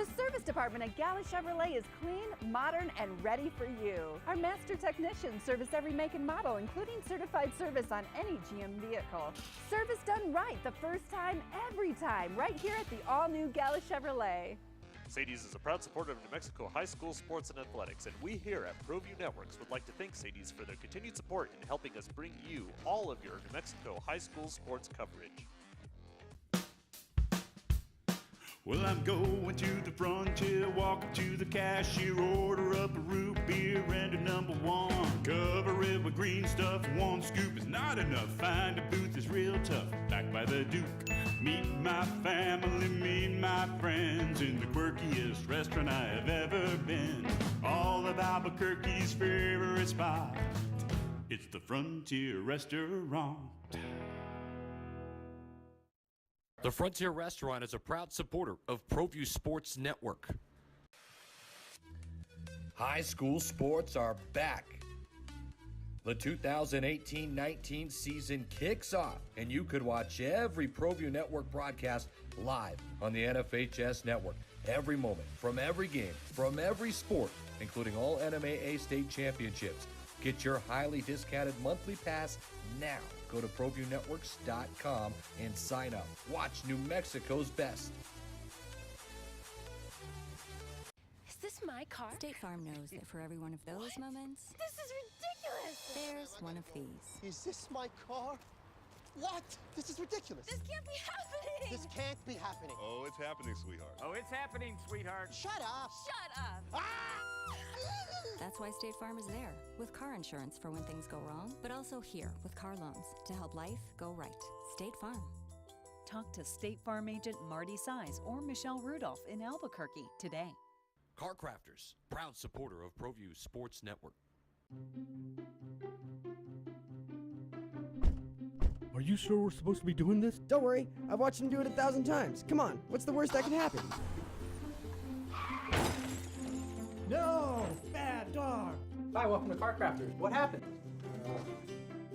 The service department at Gala Chevrolet is clean, modern, and ready for you. Our master technicians service every make and model, including certified service on any GM vehicle. Service done right the first time, every time, right here at the all-new Gala Chevrolet. Sadie's is a proud supporter of New Mexico high school sports and athletics, and we here at ProView Networks would like to thank Sadie's for their continued support in helping us bring you all of your New Mexico high school sports coverage. Well, I'm going to the frontier, walk up to the cashier, order up a root beer and a number one. Cover it with green stuff, one scoop is not enough. Find a booth that's real tough, backed by the Duke. Meet my family, meet my friends in the quirkiest restaurant I have ever been. All of Albuquerque's favorite spot, it's the Frontier Restaurant. The Frontier Restaurant is a proud supporter of ProView Sports Network. High school sports are back. The 2018-19 season kicks off, and you could watch every ProView Network broadcast live on the NFHS network. Every moment, from every game, from every sport, including all NMAA state championships. Get your highly discounted monthly pass now. Go to ProViewNetworks.com and sign up. Watch New Mexico's best. Is this my car? State Farm knows that for every one of those moments, This is ridiculous! there's one of these. Is this my car? What? This is ridiculous. This can't be happening! This can't be happening. Oh, it's happening, sweetheart. Oh, it's happening, sweetheart. Shut up. Shut up! Ah! That's why State Farm is there, with car insurance for when things go wrong, but also here with car loans to help life go right. State Farm. Talk to State Farm agent Marty Size or Michelle Rudolph in Albuquerque today. Car Crafters, proud supporter of ProView Sports Network. Are you sure we're supposed to be doing this? Don't worry, I've watched him do it 1,000 times. Come on, what's the worst that can happen? No! Bad dog! Hi, welcome to Car Crafters. What happened?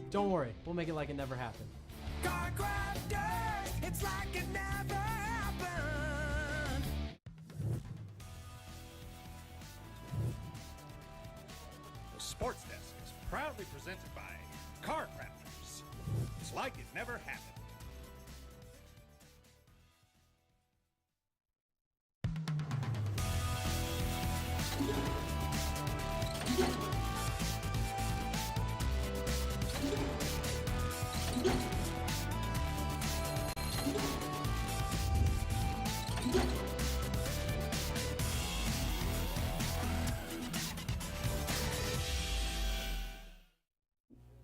Don't worry, we'll make it like it never happened. Car Crafters, it's like it never happened. The Sports Desk is proudly presented by Car Crafters. It's like it never happened.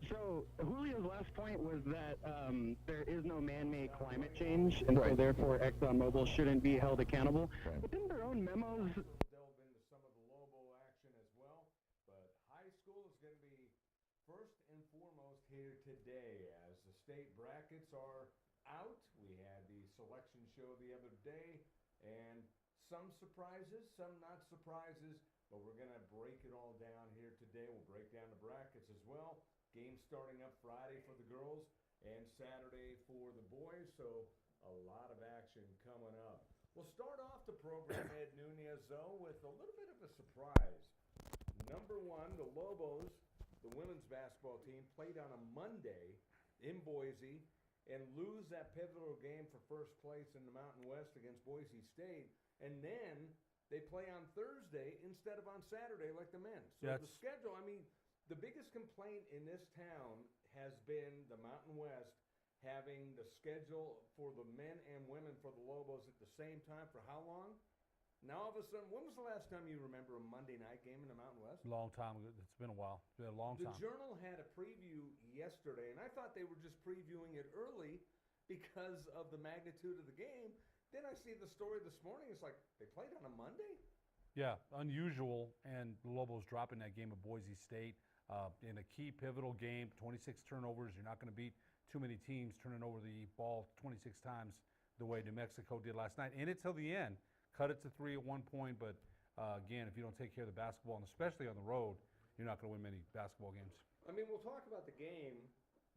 So Julio's last point was that there is no man-made climate change, and so therefore ExxonMobil shouldn't be held accountable. But didn't their own memos delve into some of the Lobo action as well, but high school is going to be first and foremost here today as the state brackets are out. We had the selection show the other day, and some surprises, some not surprises, but we're going to break it all down here today. We'll break down the brackets as well. Game starting up Friday for the girls and Saturday for the boys, so a lot of action coming up. We'll start off the program, Ed Nunez, though, with a little bit of a surprise. Number one, the Lobos, the women's basketball team, played on a Monday in Boise and lose that pivotal game for first place in the Mountain West against Boise State, and then they play on Thursday instead of on Saturday like the men. So the schedule, I mean, the biggest complaint in this town has been the Mountain West having the schedule for the men and women for the Lobos at the same time for how long? Now all of a sudden, when was the last time you remember a Monday night game in the Mountain West? Long time ago. It's been a while. It's been a long time. The Journal had a preview yesterday, and I thought they were just previewing it early because of the magnitude of the game. Then I see the story this morning. It's like, they played on a Monday? Yeah, unusual, and the Lobos dropping that game of Boise State. In a key pivotal game, 26 turnovers. You're not going to beat too many teams turning over the ball 26 times the way New Mexico did last night. And it's till the end. Cut it to 3 at one point, but again, if you don't take care of the basketball, and especially on the road, you're not going to win many basketball games. I mean, we'll talk about the game,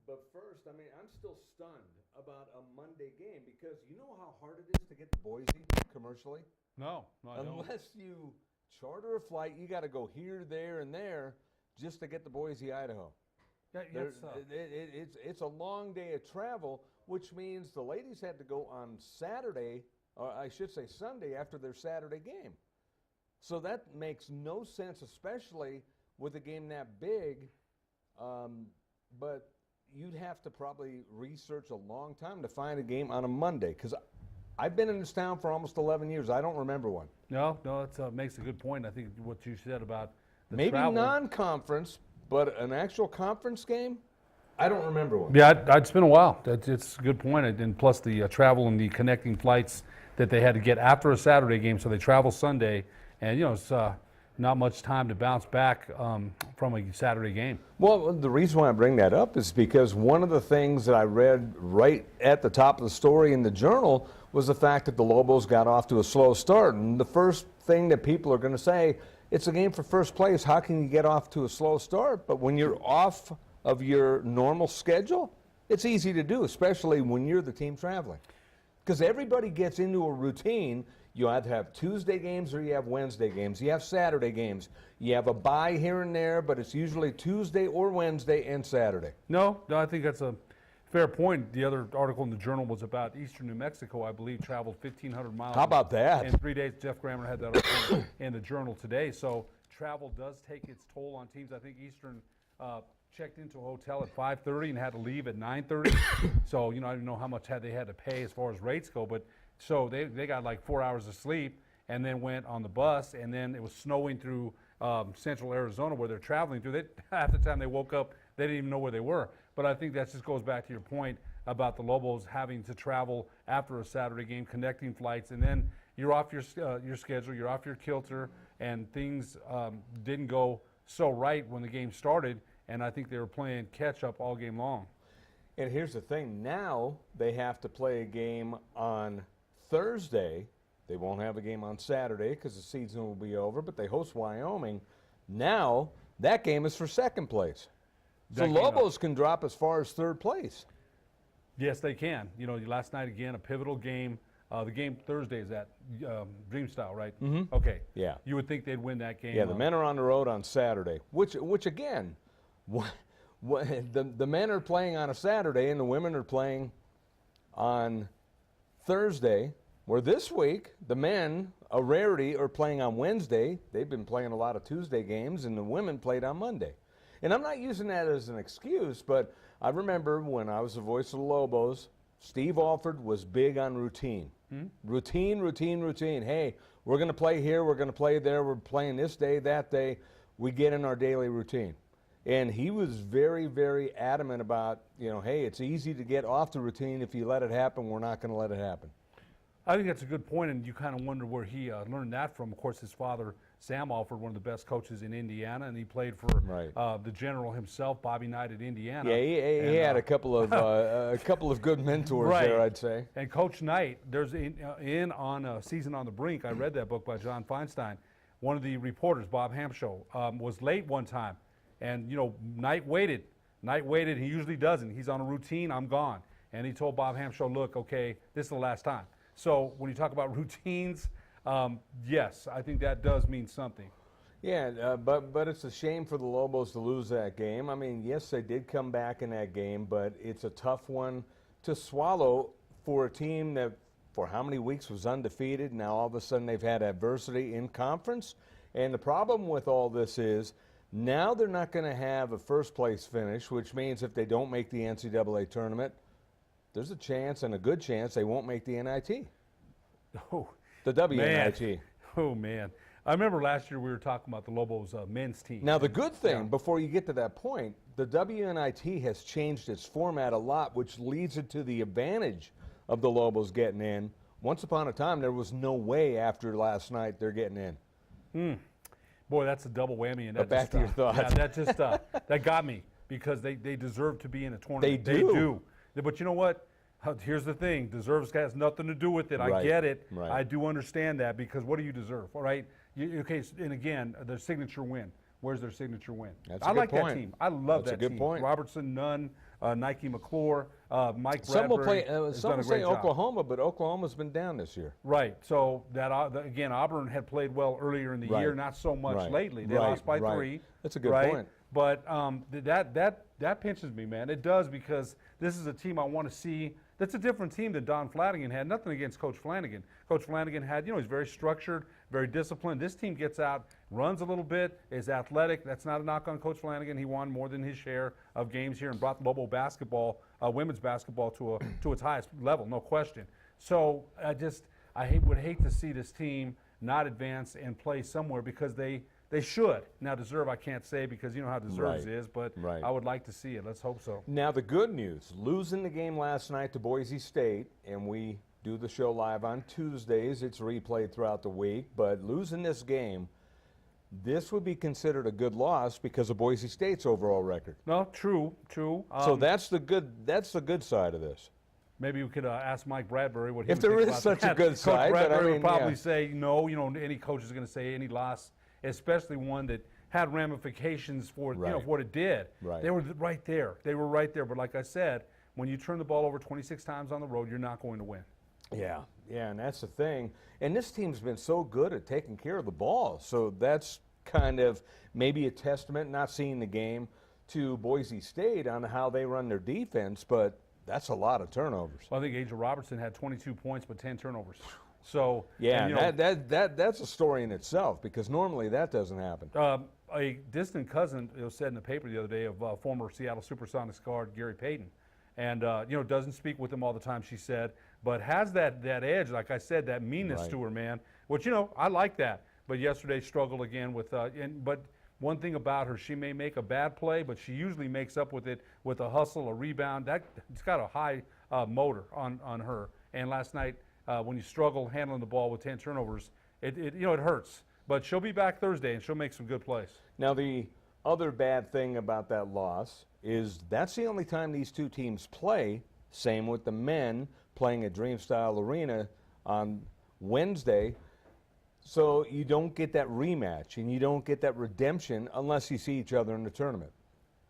But first, I mean, I'm still stunned about a Monday game because you know how hard it is to get to Boise commercially? No, I don't. Unless you charter a flight, you got to go here, there, and there just to get to Boise, Idaho. Yeah, It's a long day of travel, which means the ladies had to go on Saturday, or I should say Sunday, after their Saturday game. So that makes no sense, especially with a game that big. But you'd have to probably research a long time to find a game on a Monday, because I've been in this town for almost 11 years. I don't remember one. No, that makes a good point. I think what you said about the maybe travel. non-conference, but an actual conference game, I don't remember one. Yeah, it's been a while. It's a good point. And plus the travel and the connecting flights that they had to get after a Saturday game, so they travel Sunday, and it's not much time to bounce back from a Saturday game. Well, the reason why I bring that up is because one of the things that I read right at the top of the story in the Journal was the fact that the Lobos got off to a slow start. And the first thing that people are going to say, it's a game for first place. How can you get off to a slow start? But when you're off of your normal schedule, it's easy to do, especially when you're the team traveling. Because everybody gets into a routine. You either have Tuesday games or you have Wednesday games. You have Saturday games. You have a bye here and there, but it's usually Tuesday or Wednesday and Saturday. No, I think that's a fair point. The other article in the Journal was about Eastern New Mexico, I believe, traveled 1,500 miles. How about that? In 3 days. Jeff Grammer had that article in the Journal today. So travel does take its toll on teams. I think Eastern checked into a hotel at 5:30 and had to leave at 9:30. So, I don't know how much they had to pay as far as rates go, but so they got like 4 hours of sleep and then went on the bus, and then it was snowing through central Arizona where they're traveling through. Half the time they woke up, they didn't even know where they were. But I think that just goes back to your point about the Lobos having to travel after a Saturday game, connecting flights, and then you're off your schedule, you're off your kilter, and things didn't go so right when the game started, and I think they were playing catch-up all game long. And here's the thing. Now they have to play a game on Thursday. They won't have a game on Saturday because the season will be over, but they host Wyoming. Now that game is for second place. So Lobos can drop as far as third place. Yes, they can. Last night again, a pivotal game. The game Thursday is at Dream Style, right? Mm-hmm. Okay. Yeah. You would think they'd win that game. Yeah, the men are on the road on Saturday, which again, the men are playing on a Saturday and the women are playing on Thursday, where this week the men, a rarity, are playing on Wednesday. They've been playing a lot of Tuesday games, and the women played on Monday. And I'm not using that as an excuse, but I remember when I was the voice of the Lobos, Steve Alford was big on routine. Routine. Hey, we're going to play here, we're going to play there, we're playing this day, that day. We get in our daily routine. And he was very, very adamant about, hey, it's easy to get off the routine. If you let it happen, we're not going to let it happen. I think that's a good point, and you kind of wonder where he learned that from. Of course, his father, Sam Alford, one of the best coaches in Indiana, and he played for the general himself, Bobby Knight at Indiana. Yeah, he had a couple of good mentors there, I'd say. And Coach Knight, there's on Season on the Brink, I read that book by John Feinstein. One of the reporters, Bob Hampshaw, was late one time, and Knight waited. He usually doesn't. He's on a routine. I'm gone. And he told Bob Hampshaw, look, okay, this is the last time. So when you talk about routines, yes, I think that does mean something. Yeah, but it's a shame for the Lobos to lose that game. I mean, yes, they did come back in that game, but it's a tough one to swallow for a team that for how many weeks was undefeated. Now all of a sudden they've had adversity in conference. And the problem with all this is now they're not going to have a first place finish, which means if they don't make the NCAA tournament, there's a chance and a good chance they won't make the NIT. Oh, the WNIT. Man. Oh, man. I remember last year we were talking about the Lobos men's team. Now, the good thing, before you get to that point, the WNIT has changed its format a lot, which leads it to the advantage of the Lobos getting in. Once upon a time, there was no way after last night they're getting in. Boy, that's a double whammy. And that back to your thoughts. Yeah, that just that got me because they deserve to be in a tournament. They do. But you know what? Here's the thing. Deserves has nothing to do with it. I get it. Right. I do understand that because what do you deserve? All right. Okay. And again, their signature win. Where's their signature win? That's a I good like point. that team. I love That's that a good team. point. Robertson, Nunn, Nike McClure, Mike Some will Bradbury play. has Some done a will great say job. Oklahoma, but Oklahoma's been down this year. Right. So that again, Auburn had played well earlier in the Right. year, not so much Right. lately. They Right. lost by Right. 3. That's a good right? point. But that pinches me, man. It does, because this is a team I want to see. That's a different team than Don Flanagan had. Nothing against Coach Flanagan. Coach Flanagan had, he's very structured, very disciplined. This team gets out, runs a little bit, is athletic. That's not a knock on Coach Flanagan. He won more than his share of games here and brought Lobo basketball, women's basketball, to its highest level, no question. So I would hate to see this team not advance and play somewhere, because they should. Now, deserve, I can't say, because you know how deserves Right. is, but Right. I would like to see it. Let's hope so. Now, the good news, losing the game last night to Boise State, and we do the show live on Tuesdays. It's replayed throughout the week, but losing this game, this would be considered a good loss because of Boise State's overall record. No, true. So that's the good side of this. Maybe we could ask Mike Bradbury what he If would there think is about such a that. good Coach side, but I Bradbury mean, would probably yeah. say no. Any coach is going to say any loss, especially one that had ramifications for Right. for what it did. Right. They were right there. They were right there. But like I said, when you turn the ball over 26 times on the road, you're not going to win. Yeah, and that's the thing. And this team's been so good at taking care of the ball. So that's kind of maybe a testament, not seeing the game, to Boise State on how they run their defense, but that's a lot of turnovers. Well, I think Angel Robertson had 22 points but 10 turnovers. So Yeah, and, that's a story in itself, because normally that doesn't happen. A distant cousin, it was said in the paper the other day, of former Seattle Supersonics guard Gary Payton, and doesn't speak with him all the time, she said, but has that edge, like I said, that meanness Right. to her, man. Which I like that. But yesterday struggled again with but one thing about her, she may make a bad play, but she usually makes up with it with a hustle, a rebound. It's got a high motor on her. And last night, when you struggle handling the ball with 10 turnovers, it hurts. But she'll be back Thursday, and she'll make some good plays. Now, the other bad thing about that loss is that's the only time these two teams play. Same with the men playing at Dreamstyle Arena on Wednesday. So you don't get that rematch, and you don't get that redemption unless you see each other in the tournament.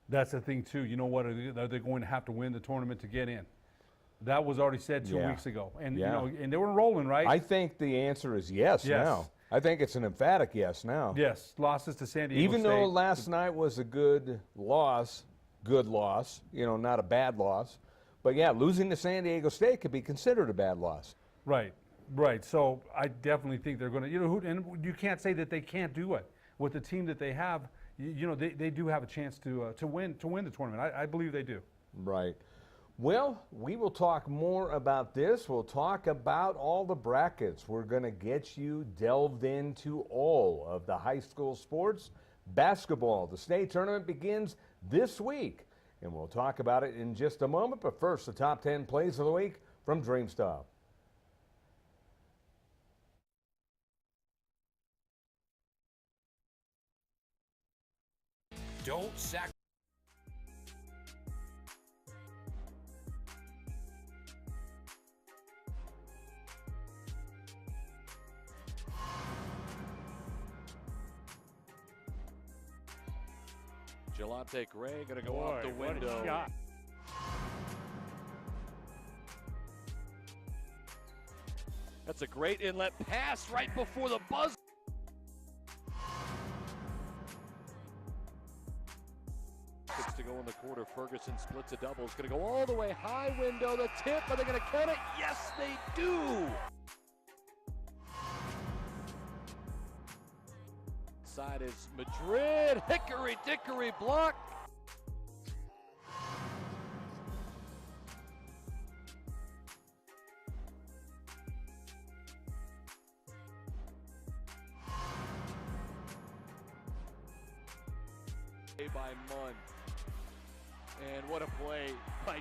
That's the thing, too. You know what? Are they going to have to win the tournament to get in? That was already said 2 Yeah. weeks ago. And, Yeah. and they were rolling, right? I think the answer is yes, Yes. now. I think it's an emphatic yes now. Yes, losses to San Diego Even State. though last night was a good loss, not a bad loss. But, yeah, losing to San Diego State could be considered a bad loss. Right. So I definitely think they're going to, and you can't say that they can't do it. With the team that they have, they do have a chance to win the tournament. I believe they do. Right. Well, we will talk more about this. We'll talk about all the brackets. We're going to get you delved into all of the high school sports. Basketball, the state tournament begins this week, and we'll talk about it in just a moment. But first, the top 10 plays of the week from Dreamstyle. Don't sacrifice. Jelante Gray going to go Boy, out the what a window. shot. That's a great inlet pass right before the buzzer. Six to go in the quarter. Ferguson splits a double. It's going to go all the way high window. The tip. Are they going to count it? Yes, they do. Side is Madrid. Hickory dickory block. By Munn. And what a play by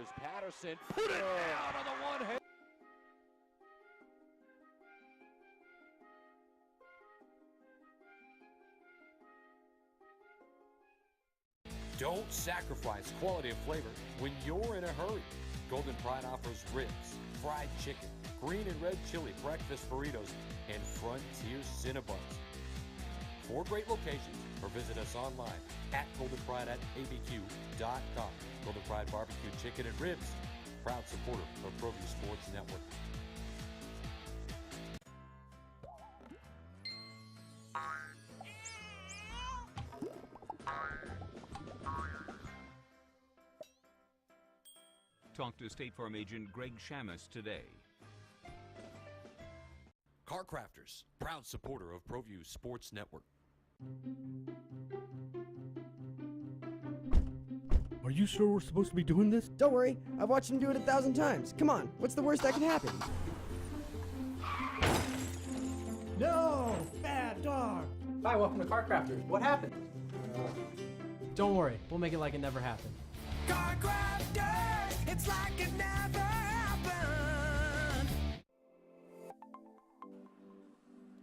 Here's Patterson. Put it down on the one hand. Don't sacrifice quality and flavor when you're in a hurry. Golden Pride offers ribs, fried chicken, green and red chili breakfast burritos, and Frontier Cinnabons. 4 great locations, or visit us online at goldenpride@abq.com. Golden Pride Barbecue Chicken and Ribs, proud supporter of ProView Sports Network. Talk to State Farm agent Greg Shamus today. Car Crafters, proud supporter of ProView Sports Network. Are you sure we're supposed to be doing this? Don't worry, I've watched him do it 1,000 times. Come on, what's the worst that could happen? No! Bad dog! Hi, welcome to Car Crafters. What happened? Don't worry, we'll make it like it never happened. Car Crafters, it's like it never happened.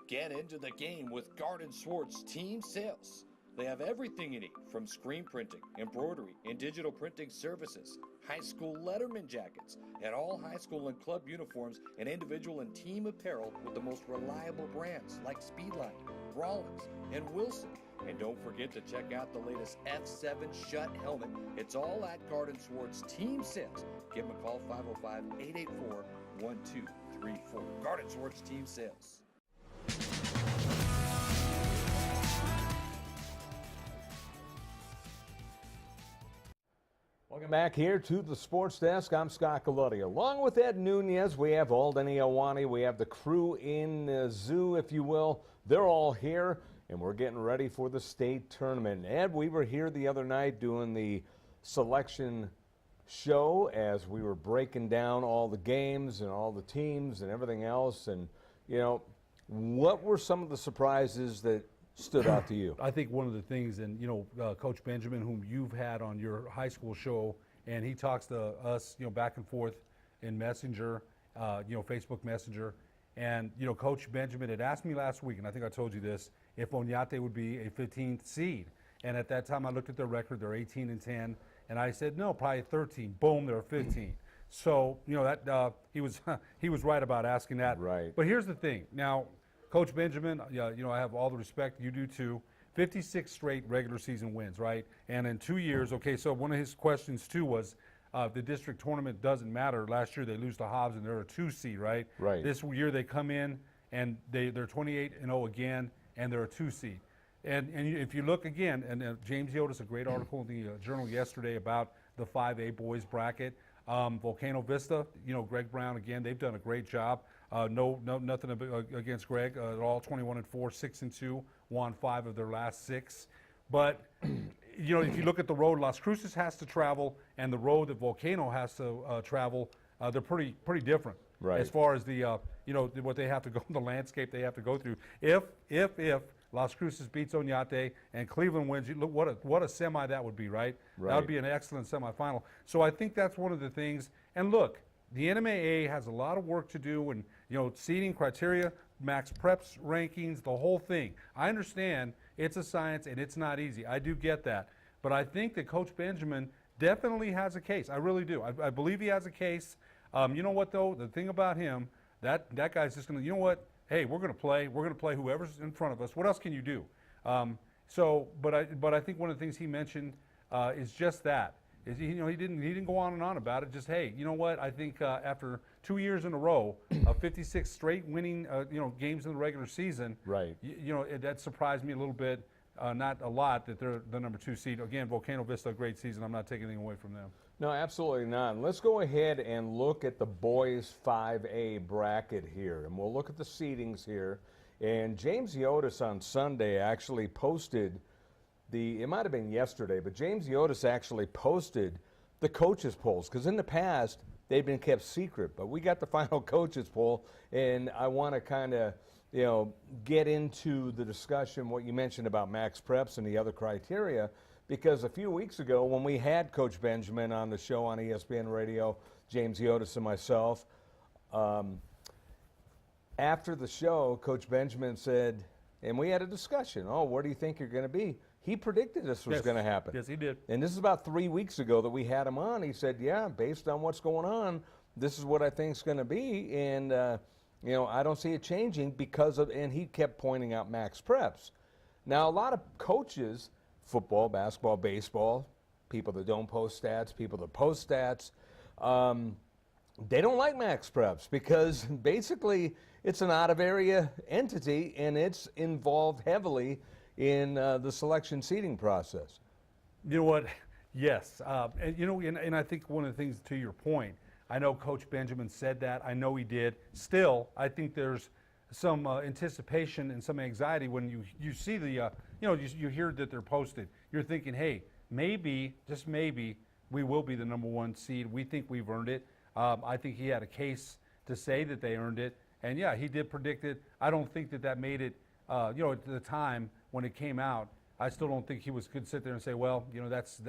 Get into the game with Garden Swartz Team Sales. They have everything you need, from screen printing, embroidery, and digital printing services, high school letterman jackets, and all high school and club uniforms, and individual and team apparel with the most reliable brands like Speedline, Rawlins, and Wilson. And don't forget to check out the latest F7 Shut helmet. It's all at Garden Swartz Team Sales. Give them a call, 505-884-1234. Garden Swartz Team Sales. Welcome back here to the Sports Desk. I'm Scott Gallotti. Along with Ed Nunez, we have Alden Iowani. We have the crew in the zoo, if you will. They're all here, and we're getting ready for the state tournament. Ed, we were here the other night doing the selection show as we were breaking down all the games and all the teams and everything else. And, you know, what were some of the surprises that stood out to you? I think one of the things, and Coach Benjamin, whom you've had on your high school show, and he talks to us, back and forth in Messenger, Facebook Messenger, and Coach Benjamin had asked me last week, and I think I told you this, if Oñate would be a 15th seed, and at that time I looked at their record, they're 18-10, and I said no, probably 13. Boom, they're 15. So that he was right about asking that. Right. But here's the thing. Now, Coach Benjamin, I have all the respect. You do too. 56 straight regular season wins, right? And in 2 years, okay, so one of his questions too was the district tournament doesn't matter. Last year they lose to Hobbs and they're a 2 seed, right? Right. This year they come in and they're 28-0 again and they're a 2 seed. And if you look again, and James Yotis, a great article in the Journal yesterday about the 5A boys bracket. Volcano Vista, Greg Brown, again, they've done a great job. Nothing against Greg at all. 21-4, 6-2, won 5 of their last 6. But if you look at the road Las Cruces has to travel and the road that Volcano has to travel, they're pretty different. Right. As far as the what they have to go, the landscape they have to go through. If Las Cruces beats Oñate and Cleveland wins, look what a semi that would be, right? Right. That would be an excellent semifinal. So I think that's one of the things. And look, the NMAA has a lot of work to do, and seeding criteria, max preps rankings, the whole thing. I understand it's a science and it's not easy. I do get that, but I think that Coach Benjamin definitely has a case. I really do. I believe he has a case. You know what though? The thing about him, that guy's just going to. You know what? Hey, we're going to play. We're going to play whoever's in front of us. What else can you do? But I think one of the things he mentioned is just that. He didn't go on and on about it. Just, hey, you know what? I think after 2 years in a row of 56 straight winning games in the regular season, right? That surprised me a little bit. Not a lot that they're the number 2 seed. Again, Volcano Vista, a great season. I'm not taking anything away from them. No, absolutely not. And let's go ahead and look at the boys 5A bracket here, and we'll look at the seedings here. And James Yotis on Sunday actually posted it might have been yesterday, but James Yotis actually posted the coaches polls, because in the past they've been kept secret, but we got the final coaches poll, and I want to kind of get into the discussion, what you mentioned about max preps and the other criteria, because a few weeks ago when we had Coach Benjamin on the show on ESPN Radio, James Yotis and myself, after the show, Coach Benjamin said, and we had a discussion, where do you think you're going to be? He predicted this was going to happen. Yes, he did. And this is about 3 weeks ago that we had him on. He said, yeah, based on what's going on, this is what I think is going to be. And, I don't see it changing because of, and he kept pointing out Max Preps. Now, a lot of coaches, football, basketball, baseball, people that don't post stats, people that post stats, they don't like Max Preps because basically it's an out-of-area entity and it's involved heavily in the selection seeding process. You know what? Yes. And I think one of the things to your point, I know Coach Benjamin said that. I know he did. Still, I think there's some anticipation and some anxiety when you see the, you hear that they're posted. You're thinking, hey, maybe, just maybe, we will be the #1 seed. We think we've earned it. I think he had a case to say that they earned it. And, yeah, he did predict it. I don't think that made it, at the time when it came out, I still don't think he could sit there and say, well, that's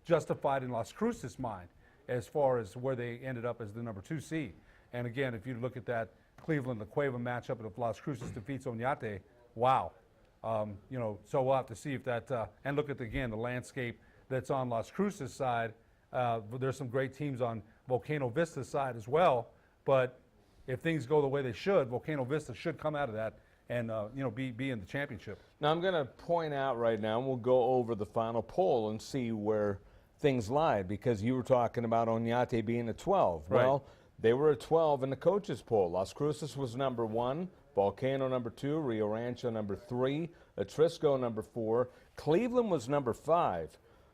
justified in Las Cruces' mind as far as where they ended up as the #2 seed. And, again, if you look at that Cleveland-La Cueva matchup, if Las Cruces defeats Oñate, wow. So we'll have to see if that and look at, again, the landscape that's on Las Cruces' side. There's some great teams on Volcano Vista's side as well. But if things go the way they should, Volcano Vista should come out of that and be in the championship. Now I'm going to point out right now, and we'll go over the final poll and see where things lie, because you were talking about Oñate being a 12. Right. Well, they were a 12 in the coaches poll. Las Cruces was #1, Volcano #2, Rio Rancho #3, Atrisco #4, Cleveland was #5,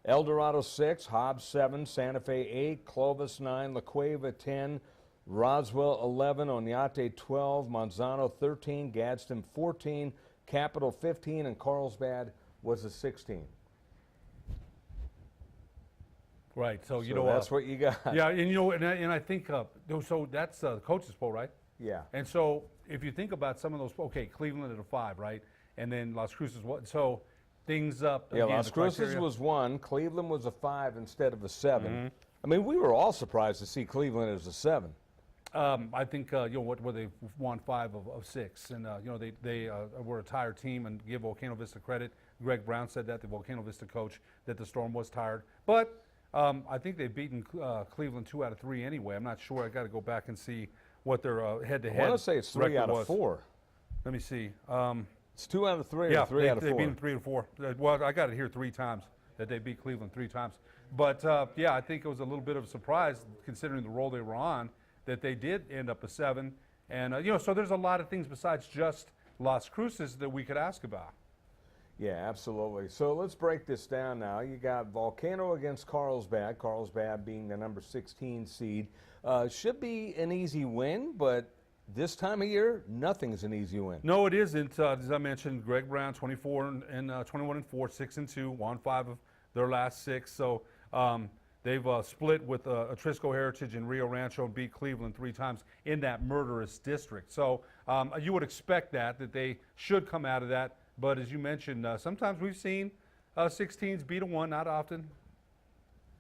El Dorado 6, Hobbs 7, Santa Fe 8, Clovis 9, La Cueva 10, Roswell 11, Oñate 12, Manzano 13, Gadsden 14, Capital 15, and Carlsbad was a 16. Right. So that's what you got. Yeah, and I think so. That's the coaches poll, right? Yeah. And so if you think about some of those, okay, Cleveland at a 5, right, and then Las Cruces what? So things up. Yeah, again, Las Cruces was 1, Cleveland was a 5 instead of a 7. Mm-hmm. I mean, we were all surprised to see Cleveland as a 7. I think where they won 5 of 6, and they were a tired team, and give Volcano Vista credit. Greg Brown said that, the Volcano Vista coach, that the Storm was tired, but I think they've beaten Cleveland 2 out of 3 anyway. I'm not sure. I got to go back and see what their head-to-head. I want to say it's 3 out of 4. Let me see. It's 2 out of 3. Yeah, or 3 out of 4. They beat them 3 out of 4. Well, I got it here 3 times that they beat Cleveland 3 times. But yeah, I think it was a little bit of a surprise considering the role they were on, that they did end up a 7. And, so there's a lot of things besides just Las Cruces that we could ask about. Yeah, absolutely. So let's break this down now. You got Volcano against Carlsbad, Carlsbad being the #16 seed. Should be an easy win, but this time of year, nothing's an easy win. No, it isn't. As I mentioned, Greg Brown, 21-4, 6-2, won 5 of their last 6. So they've split with Atrisco Heritage and Rio Rancho and beat Cleveland 3 times in that murderous district. So you would expect that they should come out of that. But as you mentioned, sometimes we've seen 16s beat a 1, not often.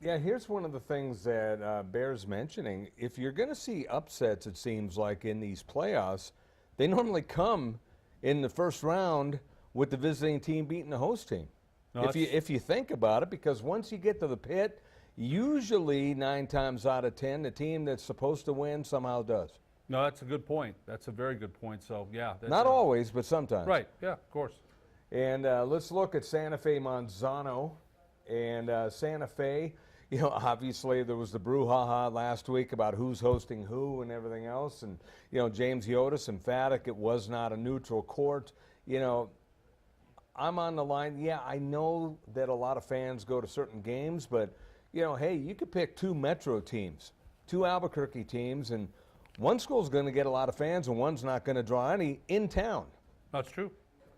Yeah, here's one of the things that bears mentioning. If you're going to see upsets, it seems like, in these playoffs, they normally come in the first round with the visiting team beating the host team. No, if you think about it, because once you get to the pit, usually 9 times out of 10, the team that's supposed to win somehow does. No, that's a good point. That's a very good point. So, yeah. Not always, but sometimes. Right, yeah, of course. And let's look at Santa Fe Manzano. And Santa Fe, obviously there was the brouhaha last week about who's hosting who and everything else. And, James Yotis, emphatic, it was not a neutral court. I'm on the line. Yeah, I know that a lot of fans go to certain games, but, hey, you could pick 2 Metro teams, 2 Albuquerque teams, and one school's going to get a lot of fans and one's not going to draw any in town. That's true.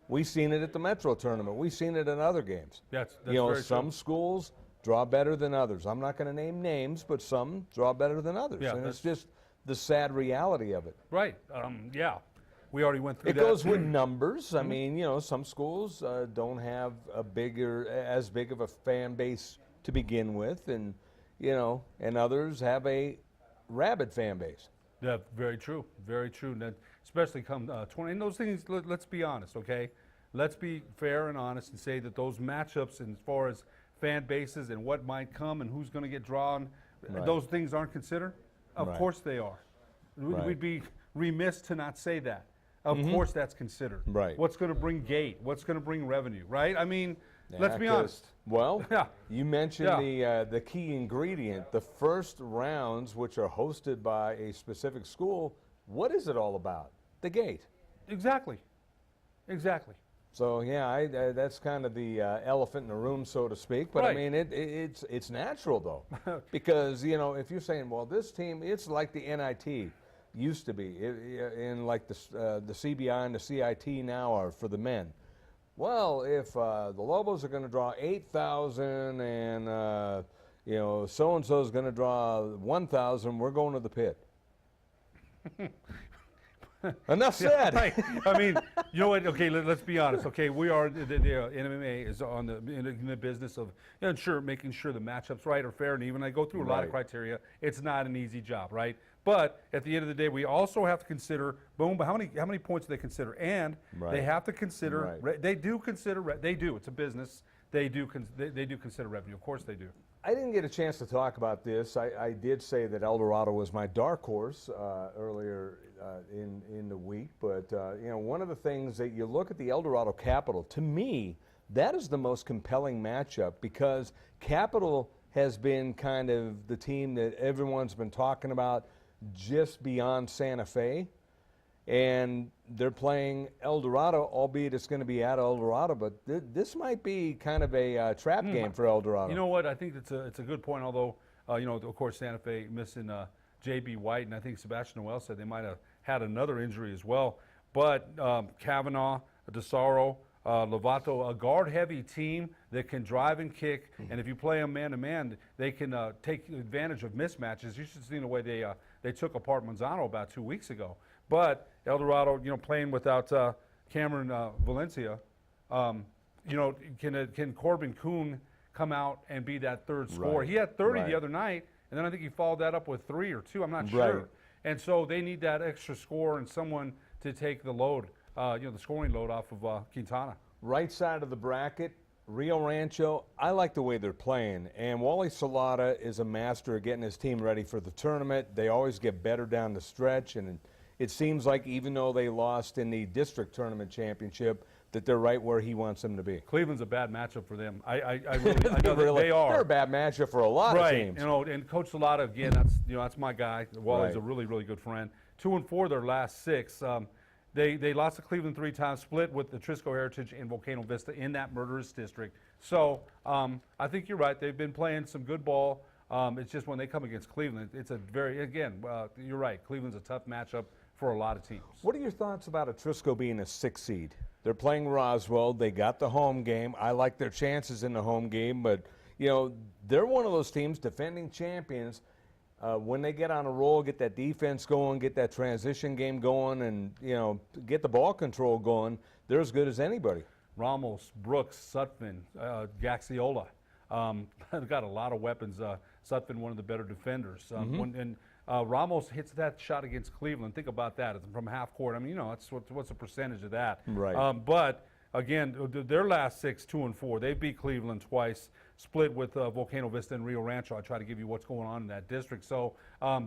We've seen it at the Metro tournament. We've seen it in other games. That's very some true. Schools draw better than others. I'm not going to name names, but some draw better than others. Yeah, and it's just the sad reality of it. Right. Yeah. We already went through It that. goes with numbers. I mean, some schools don't have as big of a fan base to begin with, and and others have a rabid fan base. Yeah, very true. Very true. And that, especially come 20. And those things, let's be honest, okay? Let's be fair and honest and say that those matchups, as far as fan bases and what might come and who's going to get drawn, those things aren't considered? Of course they are. We'd be remiss to not say that. Of course that's considered. Right. What's going to bring gate? What's going to bring revenue, right? I mean, let's be honest. Well, you mentioned the key ingredient, the first rounds, which are hosted by a specific school. What is it all about? The gate. Exactly. So that's kind of the elephant in the room, so to speak. But I mean, it's natural though, because if you're saying, well, this team, it's like the NIT used to be, in like the CBI and the CIT now are for the men. Well, if the Lobos are going to draw 8,000 and so and so is going to draw 1,000, we're going to the pit. Enough said. Right. I mean, you know what? Okay, let's be honest. Okay, we are the NMMA is in the business of making sure the matchups are fair, and even I go through a lot of criteria. It's not an easy job, right? But at the end of the day, we also have to consider boom. But how many points do they consider? And they have to consider. They do consider. They do. It's a business. They do consider revenue. Of course, they do. I didn't get a chance to talk about this. I did say that El Dorado was my dark horse earlier in the week, but one of the things that you look at the El Dorado Capital, to me, that is the most compelling matchup because Capital has been kind of the team that everyone's been talking about just beyond Santa Fe, and they're playing El Dorado, albeit it's going to be at El Dorado, but this might be kind of a trap game for El Dorado. You know what? I think it's a good point, although, of course, Santa Fe missing J.B. White, and I think Sebastian Noel said they might have had another injury as well. But Kavanaugh, DeSaro, Lovato, a guard-heavy team that can drive and kick, and if you play them man-to-man, they can take advantage of mismatches. You should see the way they took apart Manzano about 2 weeks ago. But El Dorado, playing without Cameron Valencia, can Corbin Kuhn come out and be that third scorer? He had 30 the other night, and then I think he followed that up with 3 or 2. I'm not sure. And so they need that extra score and someone to take the load, the scoring load off of Quintana. Right side of the bracket, Rio Rancho, I like the way they're playing. And Wally Salata is a master of getting his team ready for the tournament. They always get better down the stretch, and it seems like even though they lost in the district tournament championship, that they're right where he wants them to be. Cleveland's a bad matchup for them. I know that they are. They're a bad matchup for a lot of teams. And Coach Salata, again, that's my guy. Wally's a really, really good friend. 2-4 their last 6. They lost to Cleveland 3 times, split with the Trisco Heritage and Volcano Vista in that murderous district. So I think you're right. They've been playing some good ball. It's just when they come against Cleveland, it's a you're right. Cleveland's a tough matchup for a lot of teams. What are your thoughts about a Trisco being a 6 seed? They're playing Roswell. They got the home game. I like their chances in the home game, but they're one of those teams, defending champions. When they get on a roll, get that defense going, get that transition game going, and get the ball control going, they're as good as anybody. Ramos, Brooks, Sutphin, Gaxiola. They've got a lot of weapons. Sutphin, one of the better defenders. Ramos hits that shot against Cleveland. Think about that. It's from half court. I mean, that's what's the percentage of that? Right. But again, their last 6, 2-4. They beat Cleveland twice, split with Volcano Vista and Rio Rancho. I try to give you what's going on in that district. So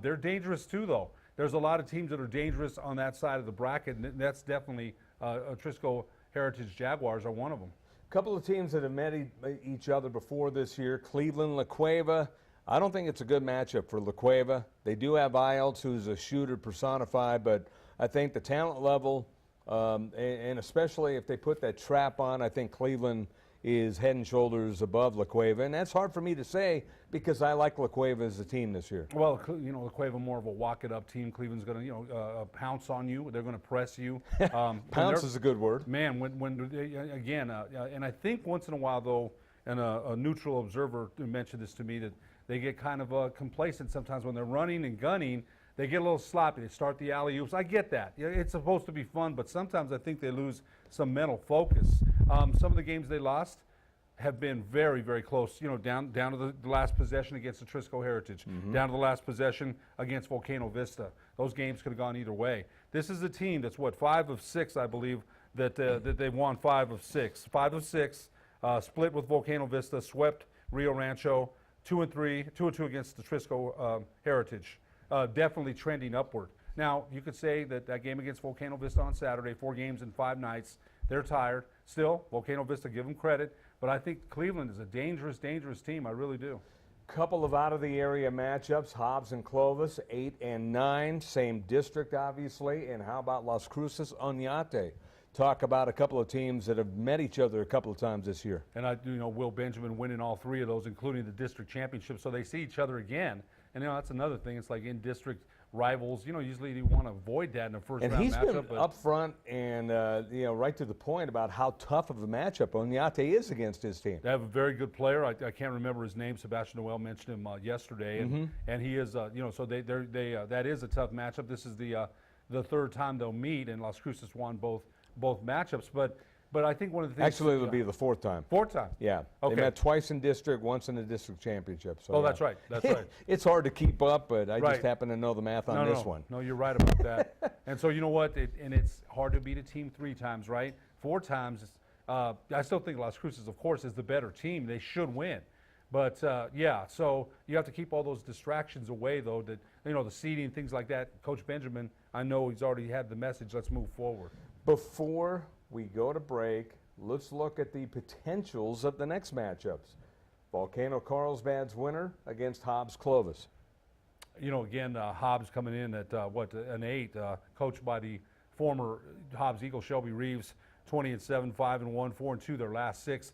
they're dangerous too, though. There's a lot of teams that are dangerous on that side of the bracket, and that's definitely Trisco Heritage Jaguars are one of them. A couple of teams that have met each other before this year, Cleveland, La Cueva. I don't think it's a good matchup for La Cueva. They do have Ielts, who's a shooter personified, but I think the talent level, and especially if they put that trap on, I think Cleveland is head and shoulders above La Cueva. And that's hard for me to say because I like La Cueva as a team this year. Well, La Cueva more of a walk-it-up team. Cleveland's going to, pounce on you. They're going to press you. Pounce is a good word. Man, and I think once in a while, though, and a neutral observer mentioned this to me, that they get kind of complacent sometimes when they're running and gunning. they get a little sloppy. They start the alley-oops. I get that. It's supposed to be fun, but sometimes I think they lose some mental focus. Some of the games they lost have been very, very close, down to the last possession against the Trisco Heritage, down to the last possession against Volcano Vista. Those games could have gone either way. This is a team that's, 5 of 6, I believe, that they've won 5 of 6. 5 of 6, split with Volcano Vista, swept Rio Rancho, 2-3, 2-2 against the Trisco Heritage. Definitely trending upward. Now, you could say that game against Volcano Vista on Saturday, 4 games in 5 nights, they're tired. Still, Volcano Vista, give them credit. But I think Cleveland is a dangerous, dangerous team. I really do. Couple of out-of-the-area matchups, Hobbs and Clovis, 8 and 9, same district, obviously. And how about Las Cruces, Oñate? Talk about a couple of teams that have met each other a couple of times this year. And Will Benjamin winning all 3 of those, including the district championship, so they see each other again. And that's another thing. It's like in district rivals. Usually you want to avoid that in a first-round matchup. And he's been up front and right to the point about how tough of a matchup Oñate is against his team. They have a very good player. I can't remember his name. Sebastian Noel mentioned him yesterday, and he is so they that is a tough matchup. This is the 3rd time they'll meet, and Las Cruces won both matchups. But I think one of the things... Actually, it'll be the 4th time. 4th time? Yeah. Okay. They met twice in district, once in the district championship. So, that's right. That's right. It's hard to keep up, but I just happen to know the math on this one. No, you're right about that. And so you know what? It's hard to beat a team 3 times, right? 4 times, I still think Las Cruces, of course, is the better team. They should win. But, so you have to keep all those distractions away, though, that the seeding, things like that. Coach Benjamin, I know he's already had the message. Let's move forward. Before we go to break, let's look at the potentials of the next matchups. Volcano Carlsbad's winner against Hobbs Clovis. Again, Hobbs coming in at, an 8, coached by the former Hobbs Eagle, Shelby Reeves, 20-7, 5-1, 4-2 their last 6.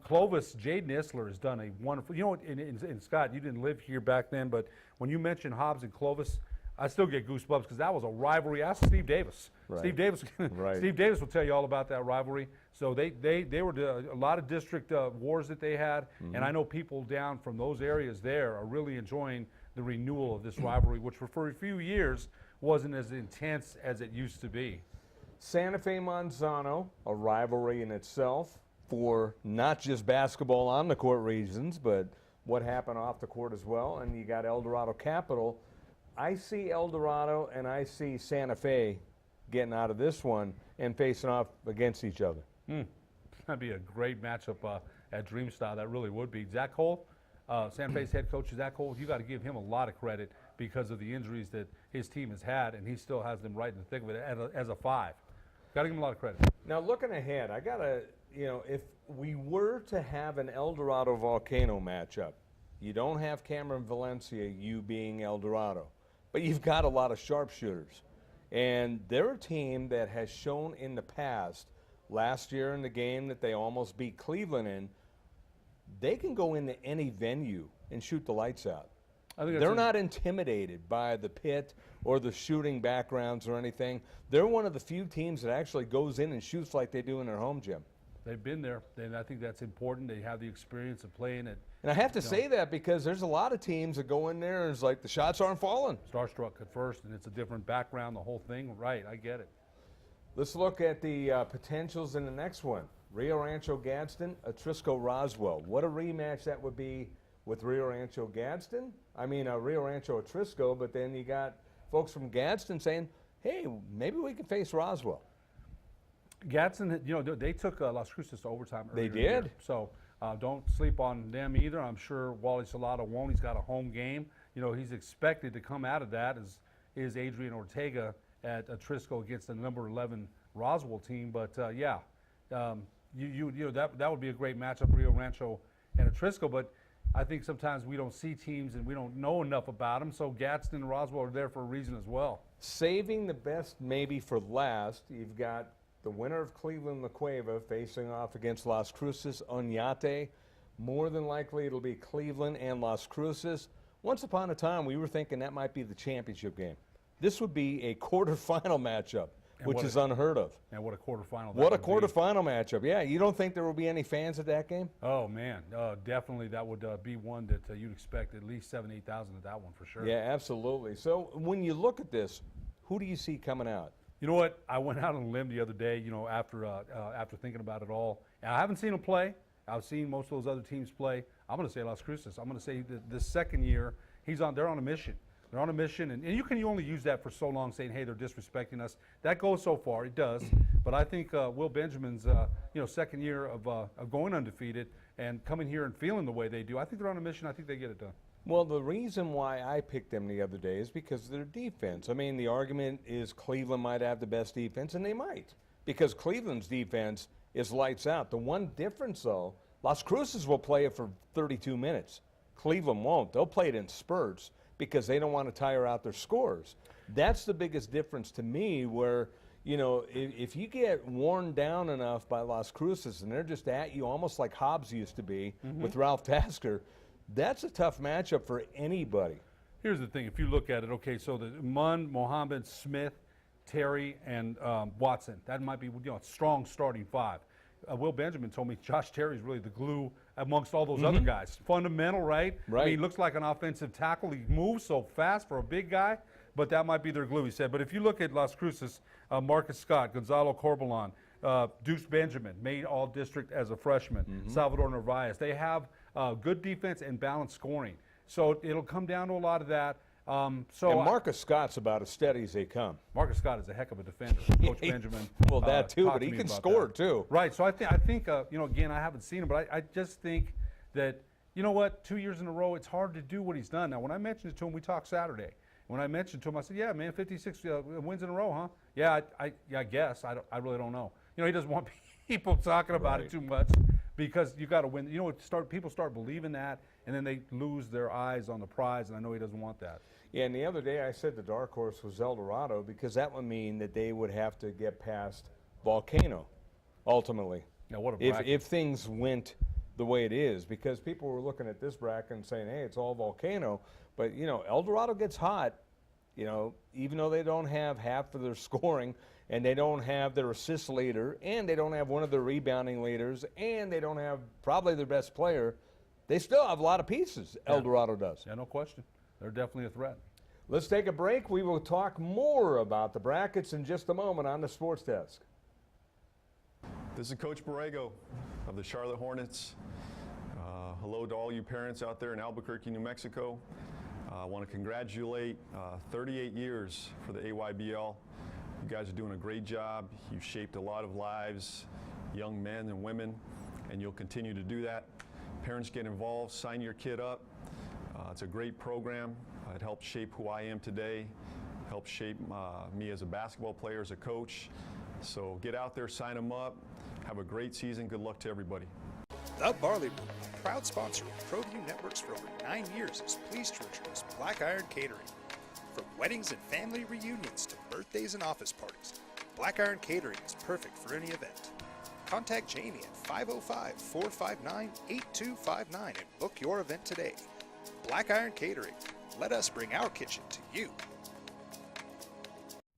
Clovis, Jaden Isler has done a wonderful, and Scott, you didn't live here back then, but when you mentioned Hobbs and Clovis, I still get goosebumps because that was a rivalry. Ask Steve Davis. Right. Steve Davis will tell you all about that rivalry. So they were a lot of district wars that they had, and I know people down from those areas there are really enjoying the renewal of this rivalry, which for a few years wasn't as intense as it used to be. Santa Fe Monsanto, a rivalry in itself for not just basketball on the court reasons, but what happened off the court as well. And you got El Dorado Capital. I see El Dorado and I see Santa Fe getting out of this one and facing off against each other. That'd be a great matchup at Dreamstyle. That really would be. Zach Cole, Santa Fe's head coach, Zach Cole, you got to give him a lot of credit because of the injuries that his team has had, and he still has them right in the thick of it as a 5. Got to give him a lot of credit. Now, looking ahead, I got to, if we were to have an El Dorado Volcano matchup, you don't have Cameron Valencia, you being El Dorado, but you've got a lot of sharpshooters. And they're a team that has shown in the past, last year in the game that they almost beat Cleveland in, they can go into any venue and shoot the lights out. They're not intimidated by the pit or the shooting backgrounds or anything. They're one of the few teams that actually goes in and shoots like they do in their home gym. They've been there, and I think that's important. They have the experience of playing it. And I have to say that because there's a lot of teams that go in there and it's like the shots aren't falling. Starstruck at first, and it's a different background, the whole thing. Right, I get it. Let's look at the potentials in the next one. Rio Rancho Gadsden, Atrisco Roswell. What a rematch that would be with Rio Rancho Gadsden. Rio Rancho Atrisco, but then you got folks from Gadsden saying, hey, maybe we can face Roswell. Gadsden, they took Las Cruces to overtime earlier. They did. So don't sleep on them either. I'm sure Wally Salado won't. He's got a home game. He's expected to come out of that as is Adrian Ortega at Atrisco against the number 11 Roswell team. But that would be a great matchup, Rio Rancho and Atrisco. But I think sometimes we don't see teams and we don't know enough about them. So Gadsden and Roswell are there for a reason as well. Saving the best maybe for last, you've got the winner of Cleveland La Cueva facing off against Las Cruces Oñate. More than likely it'll be Cleveland and Las Cruces. Once upon a time we were thinking that might be the championship game. This would be a quarterfinal matchup which is unheard of. And what a quarterfinal. What a quarterfinal matchup. Yeah, you don't think there will be any fans at that game? Oh, man. Definitely that would be one that you'd expect at least 7,000 to 8,000 at that one for sure. Yeah, absolutely. So when you look at this, who do you see coming out? You know what? I went out on a limb the other day, after thinking about it all. And I haven't seen them play. I've seen most of those other teams play. I'm going to say Las Cruces. I'm going to say the second year, they're on a mission. They're on a mission, and you can only use that for so long, saying, hey, they're disrespecting us. That goes so far. It does. But I think Will Benjamin's, second year of going undefeated and coming here and feeling the way they do, I think they're on a mission. I think they get it done. Well, the reason why I picked them the other day is because of their defense. I mean, the argument is Cleveland might have the best defense, and they might, because Cleveland's defense is lights out. The one difference, though, Las Cruces will play it for 32 minutes. Cleveland won't. They'll play it in spurts because they don't want to tire out their scorers. That's the biggest difference to me, where, if you get worn down enough by Las Cruces and they're just at you almost like Hobbs used to be with Ralph Tasker, that's a tough matchup for anybody. Here's the thing. If you look at it, okay, so the Munn, Mohammed, Smith, Terry, and Watson, that might be a strong starting five. Will Benjamin told me Josh Terry's really the glue amongst all those other guys. Fundamental, right? Right. I mean, he looks like an offensive tackle. He moves so fast for a big guy, but that might be their glue, he said. But if you look at Las Cruces, Marcus Scott, Gonzalo Corbalon, Deuce Benjamin, made all-district as a freshman, Salvador Narvaez, they have good defense and balanced scoring. So it'll come down to a lot of that. And Marcus Scott's about as steady as they come. Marcus Scott is a heck of a defender, Coach Benjamin. Well, that too, but he can score too. Right. So I think again, I haven't seen him, but I just think that, 2 years in a row, it's hard to do what he's done. Now, when I mentioned it to him, we talked Saturday. When I mentioned it to him, I said, "Yeah, man, 56 wins in a row, huh?" Yeah, I guess. I really don't know. He doesn't want people talking about it too much, because you got to win. People start believing that, and then they lose their eyes on the prize, and I know he doesn't want that. Yeah, and the other day I said the dark horse was El Dorado, because that would mean that they would have to get past Volcano, ultimately. Now, what a bracket. If things went the way it is, because people were looking at this bracket and saying, hey, it's all Volcano. But, El Dorado gets hot, even though they don't have half of their scoring, and they don't have their assist leader, and they don't have one of their rebounding leaders, and they don't have probably their best player. They still have a lot of pieces, El Dorado does. Yeah, no question. They're definitely a threat. Let's take a break. We will talk more about the brackets in just a moment on the Sports Desk. This is Coach Borrego of the Charlotte Hornets. Hello to all you parents out there in Albuquerque, New Mexico. I want to congratulate 38 years for the AYBL. You guys are doing a great job. You've shaped a lot of lives, young men and women, and you'll continue to do that. Parents, get involved, sign your kid up. It's a great program. It helped shape who I am today, helped shape me as a basketball player, as a coach. So get out there, sign them up. Have a great season. Good luck to everybody. The Barley Room, proud sponsor of ProView Networks for over 9 years, is pleased to introduce Black Iron Catering. From weddings and family reunions to birthdays and office parties, Black Iron Catering is perfect for any event. Contact Jamie at 505-459-8259 and book your event today. Black Iron Catering. Let us bring our kitchen to you.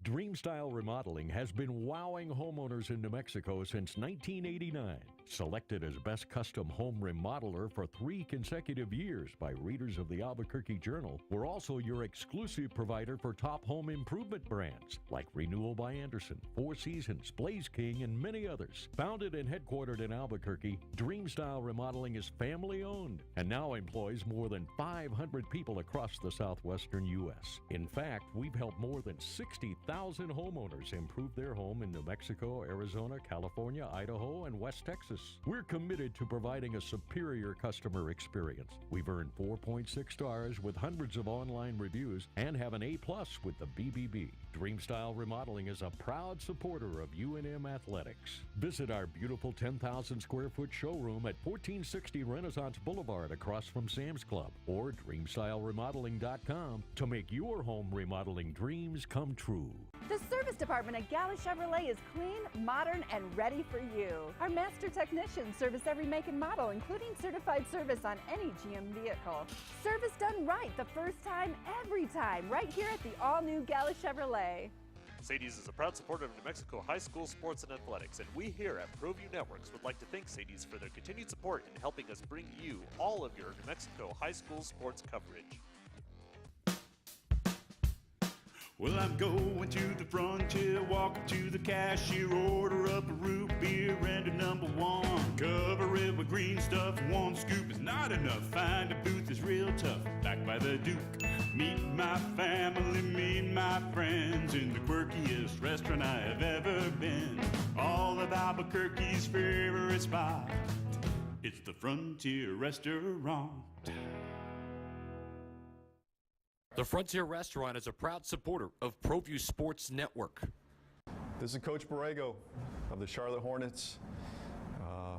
Dreamstyle Remodeling has been wowing homeowners in New Mexico since 1989. Selected as Best Custom Home Remodeler for 3 consecutive years by readers of the Albuquerque Journal, we're also your exclusive provider for top home improvement brands like Renewal by Anderson, Four Seasons, Blaze King, and many others. Founded and headquartered in Albuquerque, Dreamstyle Remodeling is family-owned and now employs more than 500 people across the southwestern U.S. In fact, we've helped more than 60,000 homeowners improve their home in New Mexico, Arizona, California, Idaho, and West Texas. We're committed to providing a superior customer experience. We've earned 4.6 stars with hundreds of online reviews and have an A+ with the BBB. Dreamstyle Remodeling is a proud supporter of UNM Athletics. Visit our beautiful 10,000 square foot showroom at 1460 Renaissance Boulevard across from Sam's Club, or DreamstyleRemodeling.com to make your home remodeling dreams come true. The service department at Galley Chevrolet is clean, modern, and ready for you. Our master technicians service every make and model, including certified service on any GM vehicle. Service done right the first time, every time, right here at the all-new Galley Chevrolet. Sadie's is a proud supporter of New Mexico high school sports and athletics, and we here at ProView Networks would like to thank Sadie's for their continued support in helping us bring you all of your New Mexico high school sports coverage. Well, I'm going to the frontier, walk up to the cashier, order up a root beer and a number one. Cover it with green stuff, one scoop is not enough. Find a booth is real tough, back by the Duke. Meet my family, meet my friends in the quirkiest restaurant I have ever been. All of Albuquerque's favorite spot, it's the Frontier Restaurant. The Frontier Restaurant is a proud supporter of ProView Sports Network. This is Coach Borrego of the Charlotte Hornets.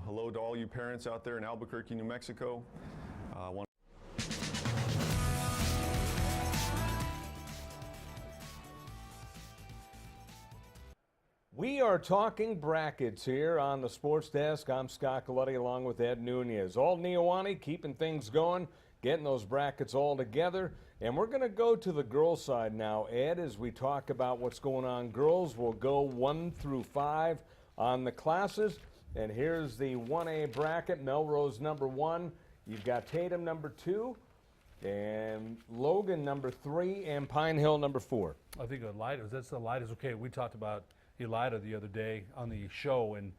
Hello to all you parents out there in Albuquerque, New Mexico. We are talking brackets here on the Sports Desk. I'm Scott Coletti along with Ed Nunez. All Neowani keeping things going, getting those brackets all together. And we're going to go to the girls' side now, Ed, as we talk about what's going on. Girls will go 1 through 5 on the classes. And here's the 1A bracket. Melrose number 1. You've got Tatum number 2, and Logan number 3, and Pine Hill number 4. I think Elida's okay. We talked about Elida the other day on the show, and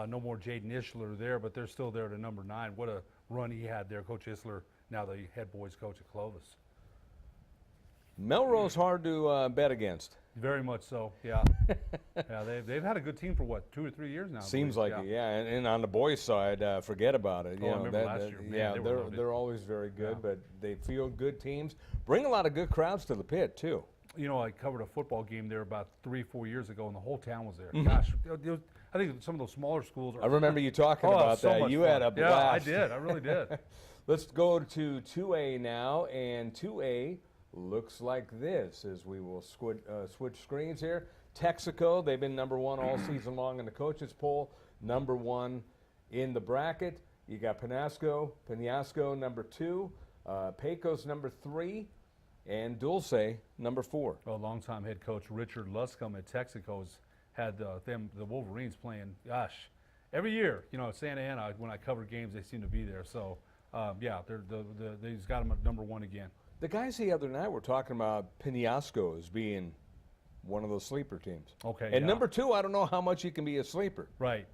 no more Jaden Ishler there, but they're still there to number 9. What a run he had there, Coach Ishler, now the head boys coach at Clovis. Melrose hard to bet against. Very much so, yeah. Yeah, they've had a good team for what, 2 or 3 years now? Seems like it, yeah. And on the boys' side, forget about it. I remember last year. Man, yeah, they're always very good, but they field good teams. Bring a lot of good crowds to the pit too. You know, I covered a football game there about 3 or 4 years ago, and the whole town was there. Gosh, I think some of those smaller schools are. I remember you talking about that. You had a blast. Yeah, I did. I really did. Let's go to 2A now, and 2A looks like this as we will switch screens here. Texaco, they've been number 1 all season long in the coaches poll, number 1 in the bracket. You got Penasco number 2, Pecos number 3, and Dulce number 4. Well, longtime head coach Richard Luscombe at Texaco's had the Wolverines playing, gosh, every year. You know, at Santa Ana, when I cover games, they seem to be there. So, yeah, they've got them at number 1 again. The guys the other night were talking about Penasco as being one of those sleeper teams. Okay. And number 2, I don't know how much you can be a sleeper. Right.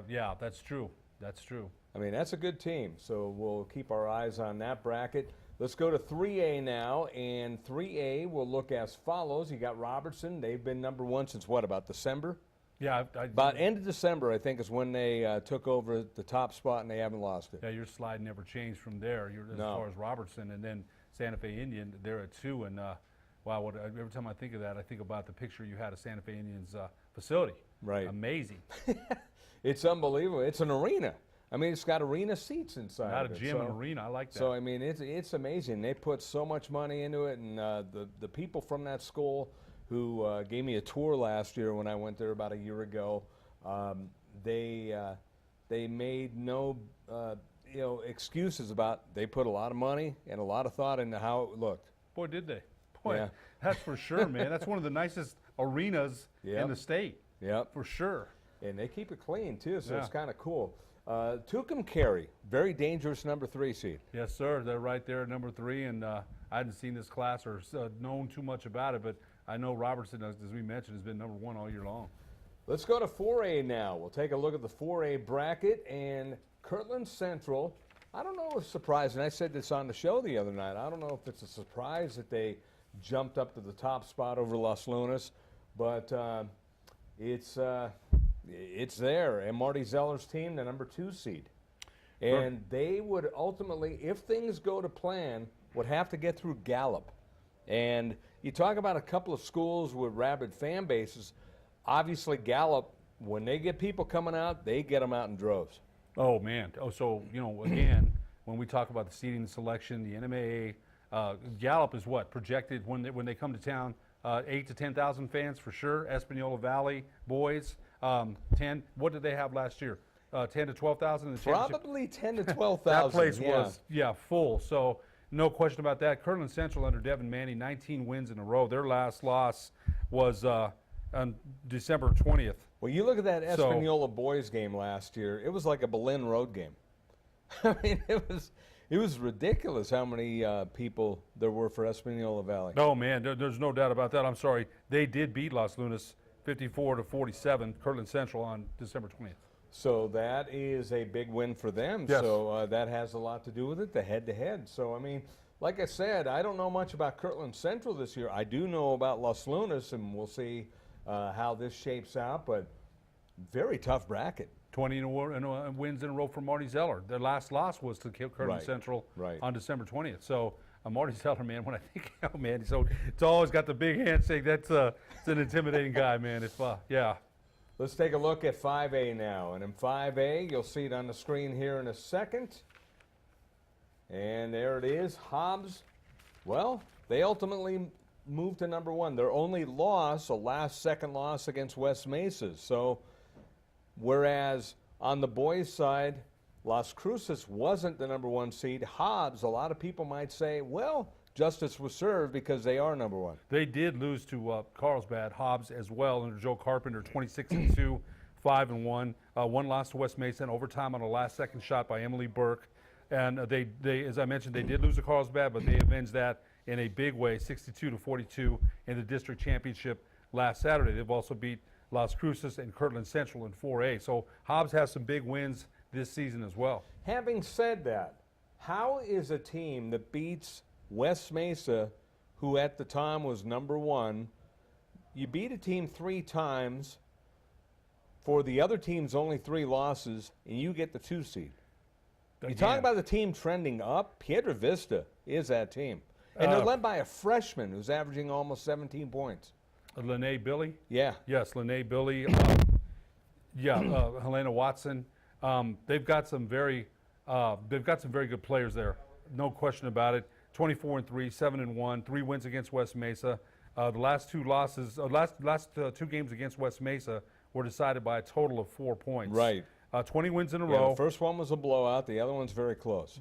Yeah, that's true. That's true. I mean, that's a good team. So we'll keep our eyes on that bracket. Let's go to 3A now, and 3A will look as follows. You got Robertson. They've been number 1 since what, about December? Yeah. About end of December, I think, is when they took over the top spot, and they haven't lost it. Yeah, your slide never changed from there as far as Robertson. And then Santa Fe Indian, they're at 2. And, wow, every time I think of that, I think about the picture you had of Santa Fe Indian's facility. Right. Amazing. It's unbelievable. It's an arena. I mean, it's got arena seats inside. Not a gym, an arena. I like that. So, I mean, it's amazing. They put so much money into it, and the people from that school who gave me a tour last year when I went there about a year ago, they made no excuses about they put a lot of money and a lot of thought into how it looked. Boy, did they. Boy, yeah. That's for sure, man. That's one of the nicest arenas in the state. Yep. For sure. And they keep it clean, too, so it's kind of cool. Tucumcari, very dangerous number 3 seed. Yes, sir. They're right there at number 3, and I hadn't seen this class or known too much about it, but I know Robertson, as we mentioned, has been number 1 all year long. Let's go to 4A now. We'll take a look at the 4A bracket, and Kirtland Central, I don't know if it's surprising. I said this on the show the other night. I don't know if it's a surprise that they jumped up to the top spot over Los Lunas, but it's there. And Marty Zeller's team, the number 2 seed. And they would ultimately, if things go to plan, would have to get through Gallup. And you talk about a couple of schools with rabid fan bases. Obviously, Gallup, when they get people coming out, they get them out in droves. Oh, man. Oh, so, again, when we talk about the seeding selection, the NMAA, Gallup is what? Projected when they come to town, 8,000 to 10,000 fans for sure. Espanola Valley boys, 10. What did they have last year? 10 to 12,000? Probably 10 to 12,000. That place was, full. So, no question about that. Kirtland Central under Devin Manning, 19 wins in a row. Their last loss was on December 20th. Well, you look at that So- Espanola boys game last year. It was like a Berlin road game. I mean, it was ridiculous how many people there were for Espanola Valley. No, man, there's no doubt about that. I'm sorry. They did beat Los Lunas 54-47, Kirtland Central on December 20th. So that is a big win for them. Yes. So that has a lot to do with it, the head-to-head. So, I mean, like I said, I don't know much about Kirtland Central this year. I do know about Los Lunas, and we'll see how this shapes out, but very tough bracket. 20 wins in a row for Marty Zeller. Their last loss was to Kirtland Right, Central right. on December 20th. So Marty Zeller, man, when I think, oh man, so it's always got the big handshake. That's it's an intimidating guy, man. If yeah. Let's take a look at 5A now. And in 5A, you'll see it on the screen here in a second. And there it is, Hobbs. Well, they ultimately moved to number 1. Their only loss, a last-second loss against West Mesa. So, whereas on the boys' side, Las Cruces wasn't the number 1 seed. Hobbs, a lot of people might say, well, justice was served because they are number 1. They did lose to Carlsbad, Hobbs as well under Joe Carpenter, 26-2, 5-1. One loss to West Mesa in overtime on a last-second shot by Emily Burke. And they, as I mentioned, they did lose to Carlsbad, but they avenged that in a big way, 62-42 in the district championship last Saturday. They've also beat Las Cruces and Kirtland Central in 4A. So Hobbs has some big wins this season as well. Having said that, how is a team that beats West Mesa, who at the time was number 1, you beat a team 3 times for the other team's only 3 losses, and you get the 2 seed? You talk about the team trending up. Piedra Vista is that team. And they're led by a freshman who's averaging almost 17 points. Lene Billy? Yeah. Yes, Lene Billy. Helena Watson. They've got some very good players there. No question about it. 24-3, 7-1, 3 wins against West Mesa. The last 2 losses, last 2 games against West Mesa were decided by a total of 4 points. Right. 20 wins in a Yeah, row. the first one was a blowout. The other one's very close.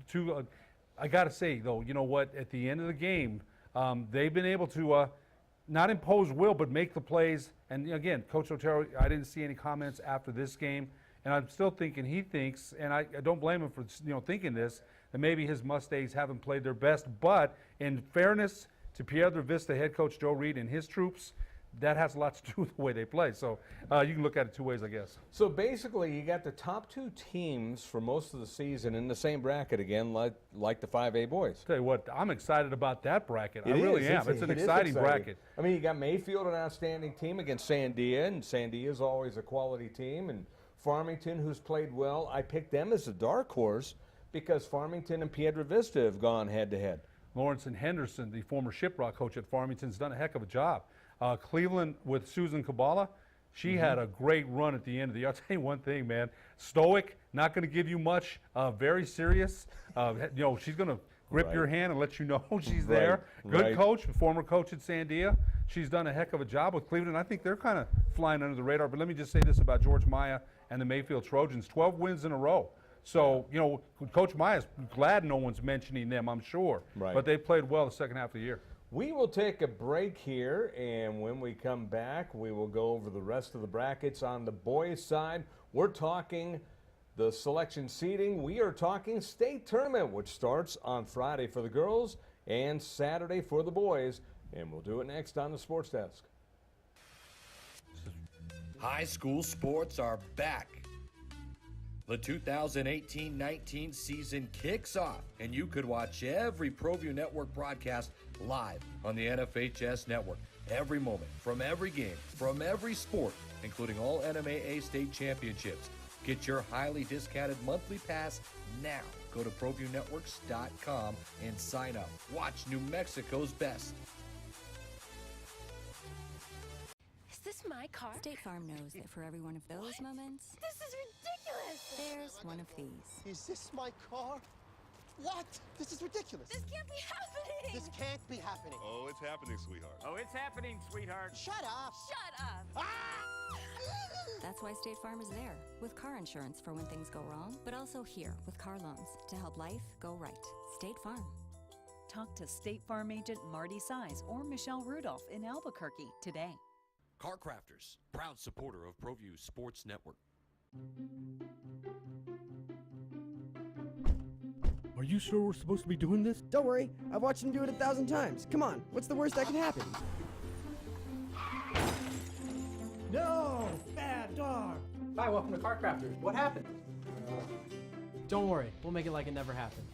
I got to say, though, you know what? At the end of the game, they've been able to not impose will, but make the plays. And again, Coach Otero, I didn't see any comments after this game, and I'm still thinking he thinks, and I don't blame him for thinking this, that maybe his Mustangs haven't played their best. But in fairness to Piedra Vista head coach Joe Reed and his troops, that has a lot to do with the way they play. So you can look at it 2 ways, I guess. So basically, you got the top 2 teams for most of the season in the same bracket again, like the 5A boys. Tell you what, I'm excited about that bracket. I It really is. am. It's an It is exciting bracket. I mean, you got Mayfield, an outstanding team against Sandia, and Sandia is always a quality team. And Farmington, who's played well, I picked them as a dark horse because Farmington and Piedra Vista have gone head-to-head. Lawrence and Henderson, the former Shiprock coach at Farmington, has done a heck of a job. Cleveland with Susan Kabbalah, she had a great run at the end of the year. I'll tell you one thing, man. Stoic, not going to give you much. Very serious. She's going to grip your hand and let you know she's there. Good coach, former coach at Sandia. She's done a heck of a job with Cleveland. I think they're kind of flying under the radar. But let me just say this about George Maya and the Mayfield Trojans: 12 wins in a row. So, Coach Maya's glad no one's mentioning them, I'm sure. Right. But they played well the second half of the year. We will take a break here, and when we come back, we will go over the rest of the brackets. On the boys' side, we're talking the selection seeding. We are talking state tournament, which starts on Friday for the girls and Saturday for the boys, and we'll do it next on the Sports Desk. High school sports are back. The 2018-19 season kicks off, and you could watch every ProView Network broadcast live on the NFHS network. Every moment, from every game, from every sport, including all NMAA state championships. Get your highly discounted monthly pass now. Go to ProViewNetworks.com and sign up. Watch New Mexico's best. Is this my car? State Farm knows that for every one of those moments, This is ridiculous! there's one of these. Is this my car? What? This is ridiculous. This can't be happening! This can't be happening. Oh, it's happening, sweetheart. Oh, it's happening, sweetheart. Shut up. Shut up! That's why State Farm is there, with car insurance for when things go wrong, but also here with car loans to help life go right. State Farm. Talk to State Farm agent Marty Size or Michelle Rudolph in Albuquerque today. Car Crafters, proud supporter of ProView Sports Network. Are you sure we're supposed to be doing this? Don't worry, I've watched him do it 1,000 times. Come on, what's the worst that can happen? No! Bad dog! Hi, welcome to Car Crafters. What happened? Don't worry, we'll make it like it never happened.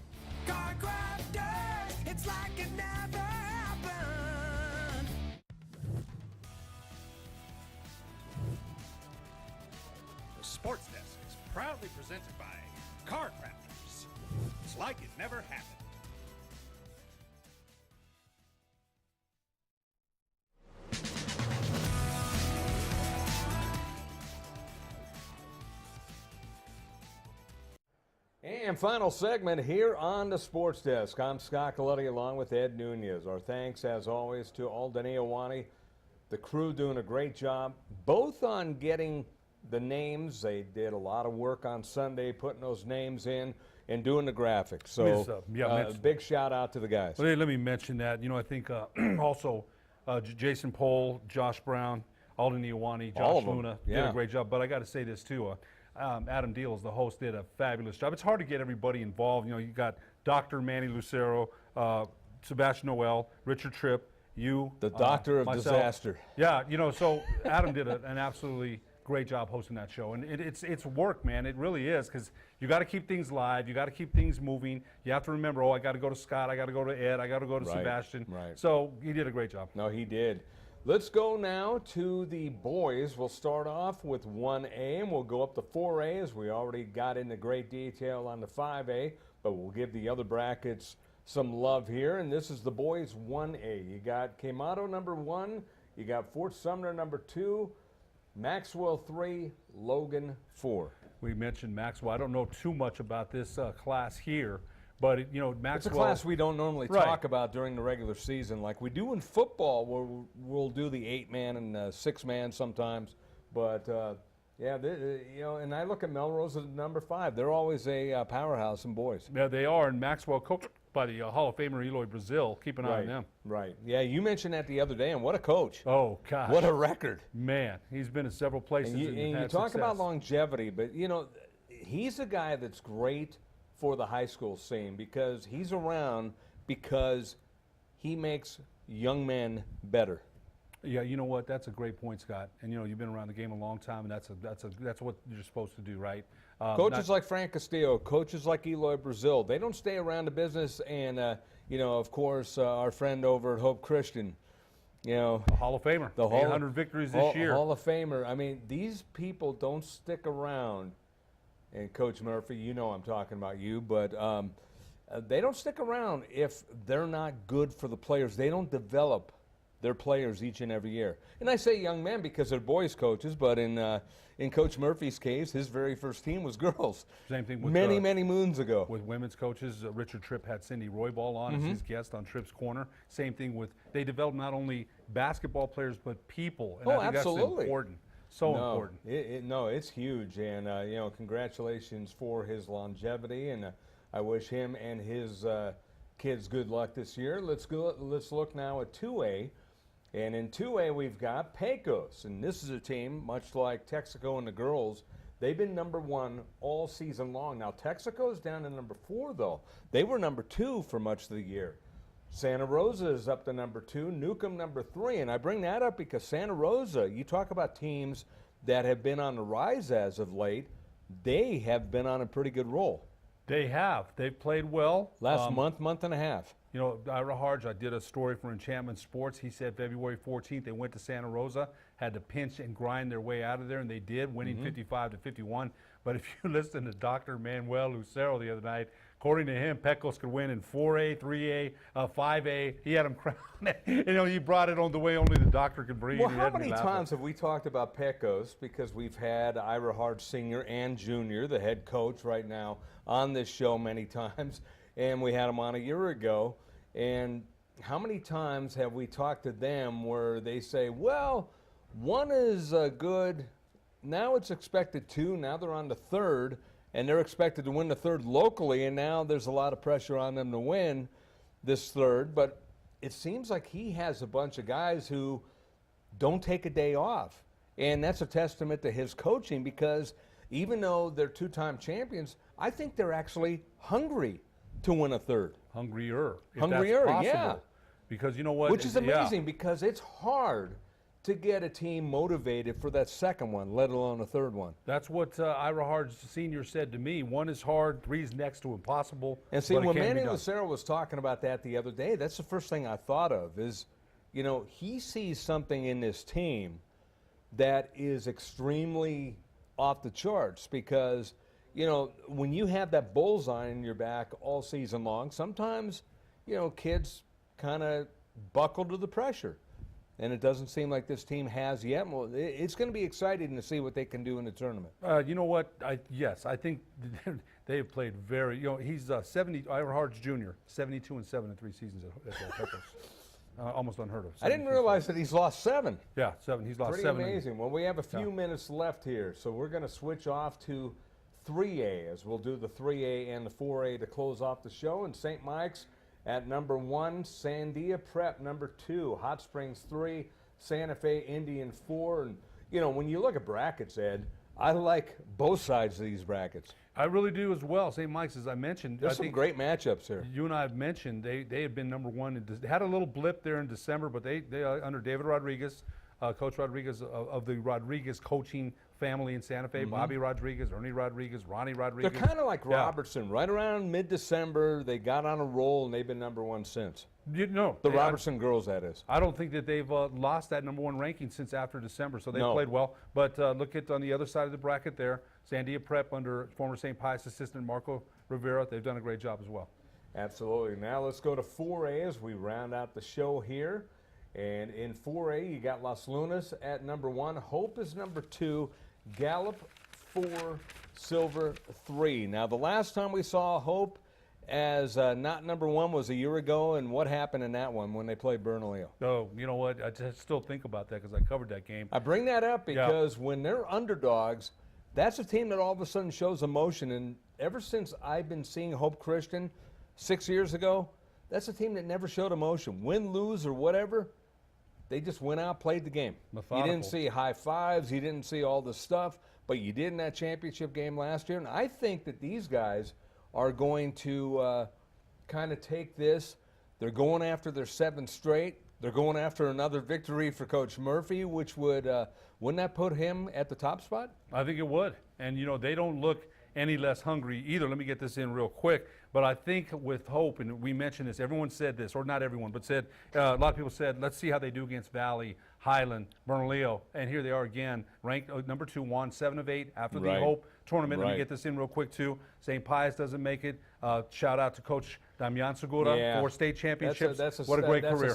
Car Crafters, it's like it never happened. The Sports Desk is proudly presented by Car Crafters. It's like it never happened. And final segment here on the Sports Desk. I'm Scott Coletti along with Ed Nunez. Our thanks, as always, to Aldani Awani, the crew doing a great job, both on getting the names. They did a lot of work on Sunday, putting those names in and doing the graphics. So, big shout out to the guys. Well, let me mention that. You know, I think also Jason Pohl, Josh Brown, Aldani Awani, Josh Luna did a great job. But I got to say this too. Adam Deals, the host, did a fabulous job. It's hard to get everybody involved. You know, you got Dr. Manny Lucero, Sebastian Noel, Richard Tripp, you. The doctor of myself. disaster. Yeah, you know, so Adam did an absolutely great job hosting that show. And it's work, man. It really is, because you got to keep things live. You got to keep things moving. You have to remember, I got to go to Scott. I got to go to Ed. I got to go to Sebastian. Right. So he did a great job. No, he did. Let's go now to the boys. We'll start off with 1A, and we'll go up to 4A, as we already got into great detail on the 5A, but we'll give the other brackets some love here. And this is the boys 1A. You got Quemado number 1, you got Fort Sumner number 2, Maxwell 3, Logan 4. We mentioned Maxwell. I don't know too much about this class here. But, you know, Maxwell. It's a class we don't normally talk about during the regular season like we do in football, where we'll do the 8-man and 6-man sometimes. But, you know, and I look at Melrose as number 5. They're always a powerhouse in boys. Yeah, they are. And Maxwell, coached by the Hall of Famer Eloy Brazil. Keep an eye on them. Right. Yeah, you mentioned that the other day, and what a coach. Oh, gosh. What a record. Man, he's been in several places. And you talk about longevity, but, you know, he's a guy that's great for the high school scene, because he's around because he makes young men better. Yeah, you know what? That's a great point, Scott. And you know, you've been around the game a long time, and that's what you're supposed to do, right? Coaches like Frank Castillo, coaches like Eloy Brazil, they don't stay around the business. And you know, of course, our friend over at Hope Christian, you know, a Hall of Famer, the 800 victories this year, Hall of Famer. I mean, these people don't stick around. And Coach Murphy, you know I'm talking about you, but they don't stick around if they're not good for the players. They don't develop their players each and every year. And I say young men because they're boys coaches, but in Coach Murphy's case, his very first team was girls. Same thing with many moons ago. With women's coaches, Richard Tripp had Cindy Roybal on as his guest on Tripp's Corner. Same thing with, they develop not only basketball players, but people. And I think absolutely. That's important. So important. It's huge, and you know, congratulations for his longevity, and I wish him and his kids good luck this year. Let's look now at 2A, and in 2A we've got Pecos, and this is a team much like Texaco and the girls. They've been number 1 all season long. Now Texaco's down to number 4 though. They were number 2 for much of the year. Santa Rosa is up to number 2, Newcomb number 3, and I bring that up because Santa Rosa, you talk about teams that have been on the rise as of late, they have been on a pretty good roll. They have. They've played well. Last month and a half. You know, Ira Harge, I did a story for Enchantment Sports. He said February 14th they went to Santa Rosa, had to pinch and grind their way out of there, and they did, winning 55-51. But if you listen to Dr. Manuel Lucero the other night, according to him, Pecos could win in 4A, 3A, 5A. He had them crowned. You know, he brought it on the way only the doctor could bring. Well, how many times have we talked about Pecos? Because we've had Ira Harge Sr. and Jr., the head coach right now, on this show many times. And we had him on a year ago. And how many times have we talked to them where they say, well, 1 is good. Now it's expected 2. Now they're on the 3rd. And they're expected to win the 3rd locally, and now there's a lot of pressure on them to win this 3rd. But it seems like he has a bunch of guys who don't take a day off. And that's a testament to his coaching, because even though they're two-time champions, I think they're actually hungry to win a third. Hungrier. If Hungrier, that's yeah. possible. Because you know what? Which is amazing, because it's hard to get a team motivated for that second one, let alone a third one. That's what Ira Hard Sr. said to me. 1 is hard, 3 is next to impossible. And see, but it when can be Manny done. Lucero was talking about that the other day, that's the first thing I thought of is, you know, he sees something in this team that is extremely off the charts, because, you know, when you have that bullseye in your back all season long, sometimes, you know, kids kind of buckle to the pressure. And it doesn't seem like this team has yet. Well, it's going to be exciting to see what they can do in the tournament. You know what? Yes, I think they have played very. You know, he's 70. Ira Hard's Jr. 72-7 in 3 seasons at Pecos. Almost unheard of. I didn't realize that he's lost 7. Yeah, 7. He's lost Pretty 7. amazing. Well, we have a few minutes left here, so we're going to switch off to 3A, as we'll do the 3A and the 4A to close off the show. And St. Mike's at number 1, Sandia Prep number 2, Hot Springs 3, Santa Fe Indian 4. And, you know, when you look at brackets, Ed, I like both sides of these brackets. I really do as well. St. Mike's, as I mentioned. There's some great matchups here. You and I have mentioned they had been number 1. They had a little blip there in December, but they under David Rodriguez, Coach Rodriguez of the Rodriguez coaching family in Santa Fe, Bobby Rodriguez, Ernie Rodriguez, Ronnie Rodriguez. They're kind of like Robertson. Right around mid-December, they got on a roll, and they've been number 1 since. The Robertson girls, that is. I don't think that they've lost that number 1 ranking since after December, so they've No. played well. But look at on the other side of the bracket there, Sandia Prep under former St. Pius assistant Marco Rivera. They've done a great job as well. Absolutely. Now let's go to 4A as we round out the show here. And in 4A, you got Las Lunas at number 1. Hope is number 2. Gallup 4, Silver 3. Now, the last time we saw Hope as not number 1 was a year ago, and what happened in that one when they played Bernalillo? Oh, you know what? I just still think about that because I covered that game. I bring that up because when they're underdogs, that's a team that all of a sudden shows emotion. And ever since I've been seeing Hope Christian 6 years ago, that's a team that never showed emotion. Win, lose, or whatever, they just went out, played the game. Methodical. You didn't see high fives. You didn't see all this stuff, but you did in that championship game last year. And I think that these guys are going to kind of take this. They're going after their 7th straight. They're going after another victory for Coach Murphy, which would, wouldn't that put him at the top spot? I think it would. And, you know, they don't look any less hungry either. Let me get this in real quick. But I think with Hope, and we mentioned this, everyone said this, or not everyone, but said, a lot of people said, let's see how they do against Valley, Highland, Bernalillo. And here they are again, ranked number 2, won 7 of 8 after the Hope tournament. Let me get this in real quick, too. St. Pius doesn't make it. Shout out to Coach Damian Segura, 4 state championships. What a great career.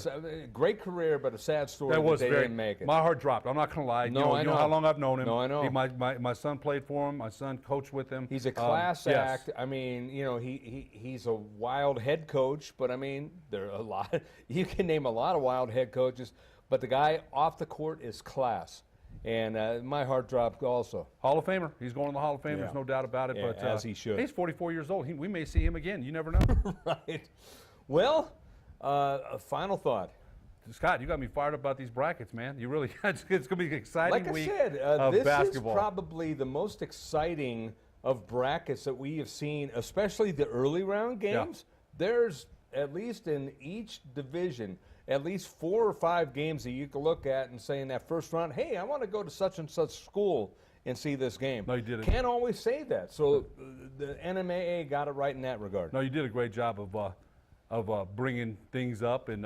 Great career, but a sad story that they didn't make it. My heart dropped. I'm not going to lie. No, you know how long I've known him. No, I know. My son played for him. My son coached with him. He's a class act. I mean, you know, he's a wild head coach, but I mean, there are a lot. You can name a lot of wild head coaches, but the guy off the court is class. And my heart dropped also. Hall of Famer. He's going to the Hall of Fame. There's no doubt about it. Yeah, but as he should. He's 44 years old. We may see him again. You never know. Right. Well, a final thought. Scott, you got me fired up about these brackets, man. You really, it's going to be an exciting week of this basketball. Is probably the most exciting of brackets that we have seen, especially the early round games. There's, at least in each division, at least 4 or 5 games that you can look at and say in that first round, hey, I want to go to such and such school and see this game. No, you did it. Can't always say that. So the NMAA got it right in that regard. No, you did a great job of bringing things up, and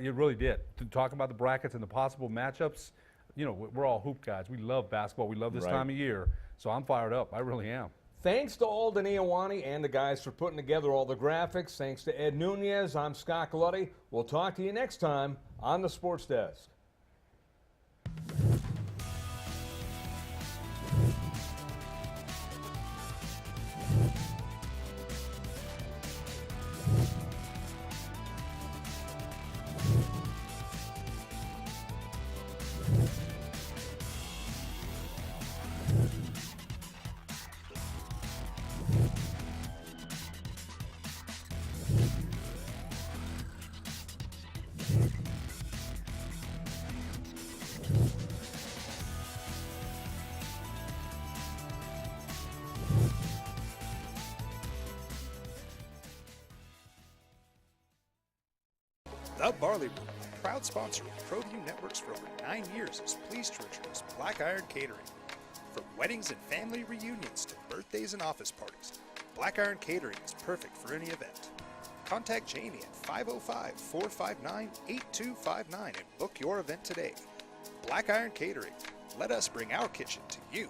you really did. To talk about the brackets and the possible matchups, you know, we're all hoop guys. We love basketball. We love this time of year. So I'm fired up. I really am. Thanks to Alden Iowani and the guys for putting together all the graphics. Thanks to Ed Nunez. I'm Scott Gallotti. We'll talk to you next time on the Sports Desk. The Barley Room, proud sponsor of ProView Networks for over 9 years, is pleased to introduce Black Iron Catering. From weddings and family reunions to birthdays and office parties, Black Iron Catering is perfect for any event. Contact Jamie at 505-459-8259 and book your event today. Black Iron Catering. Let us bring our kitchen to you.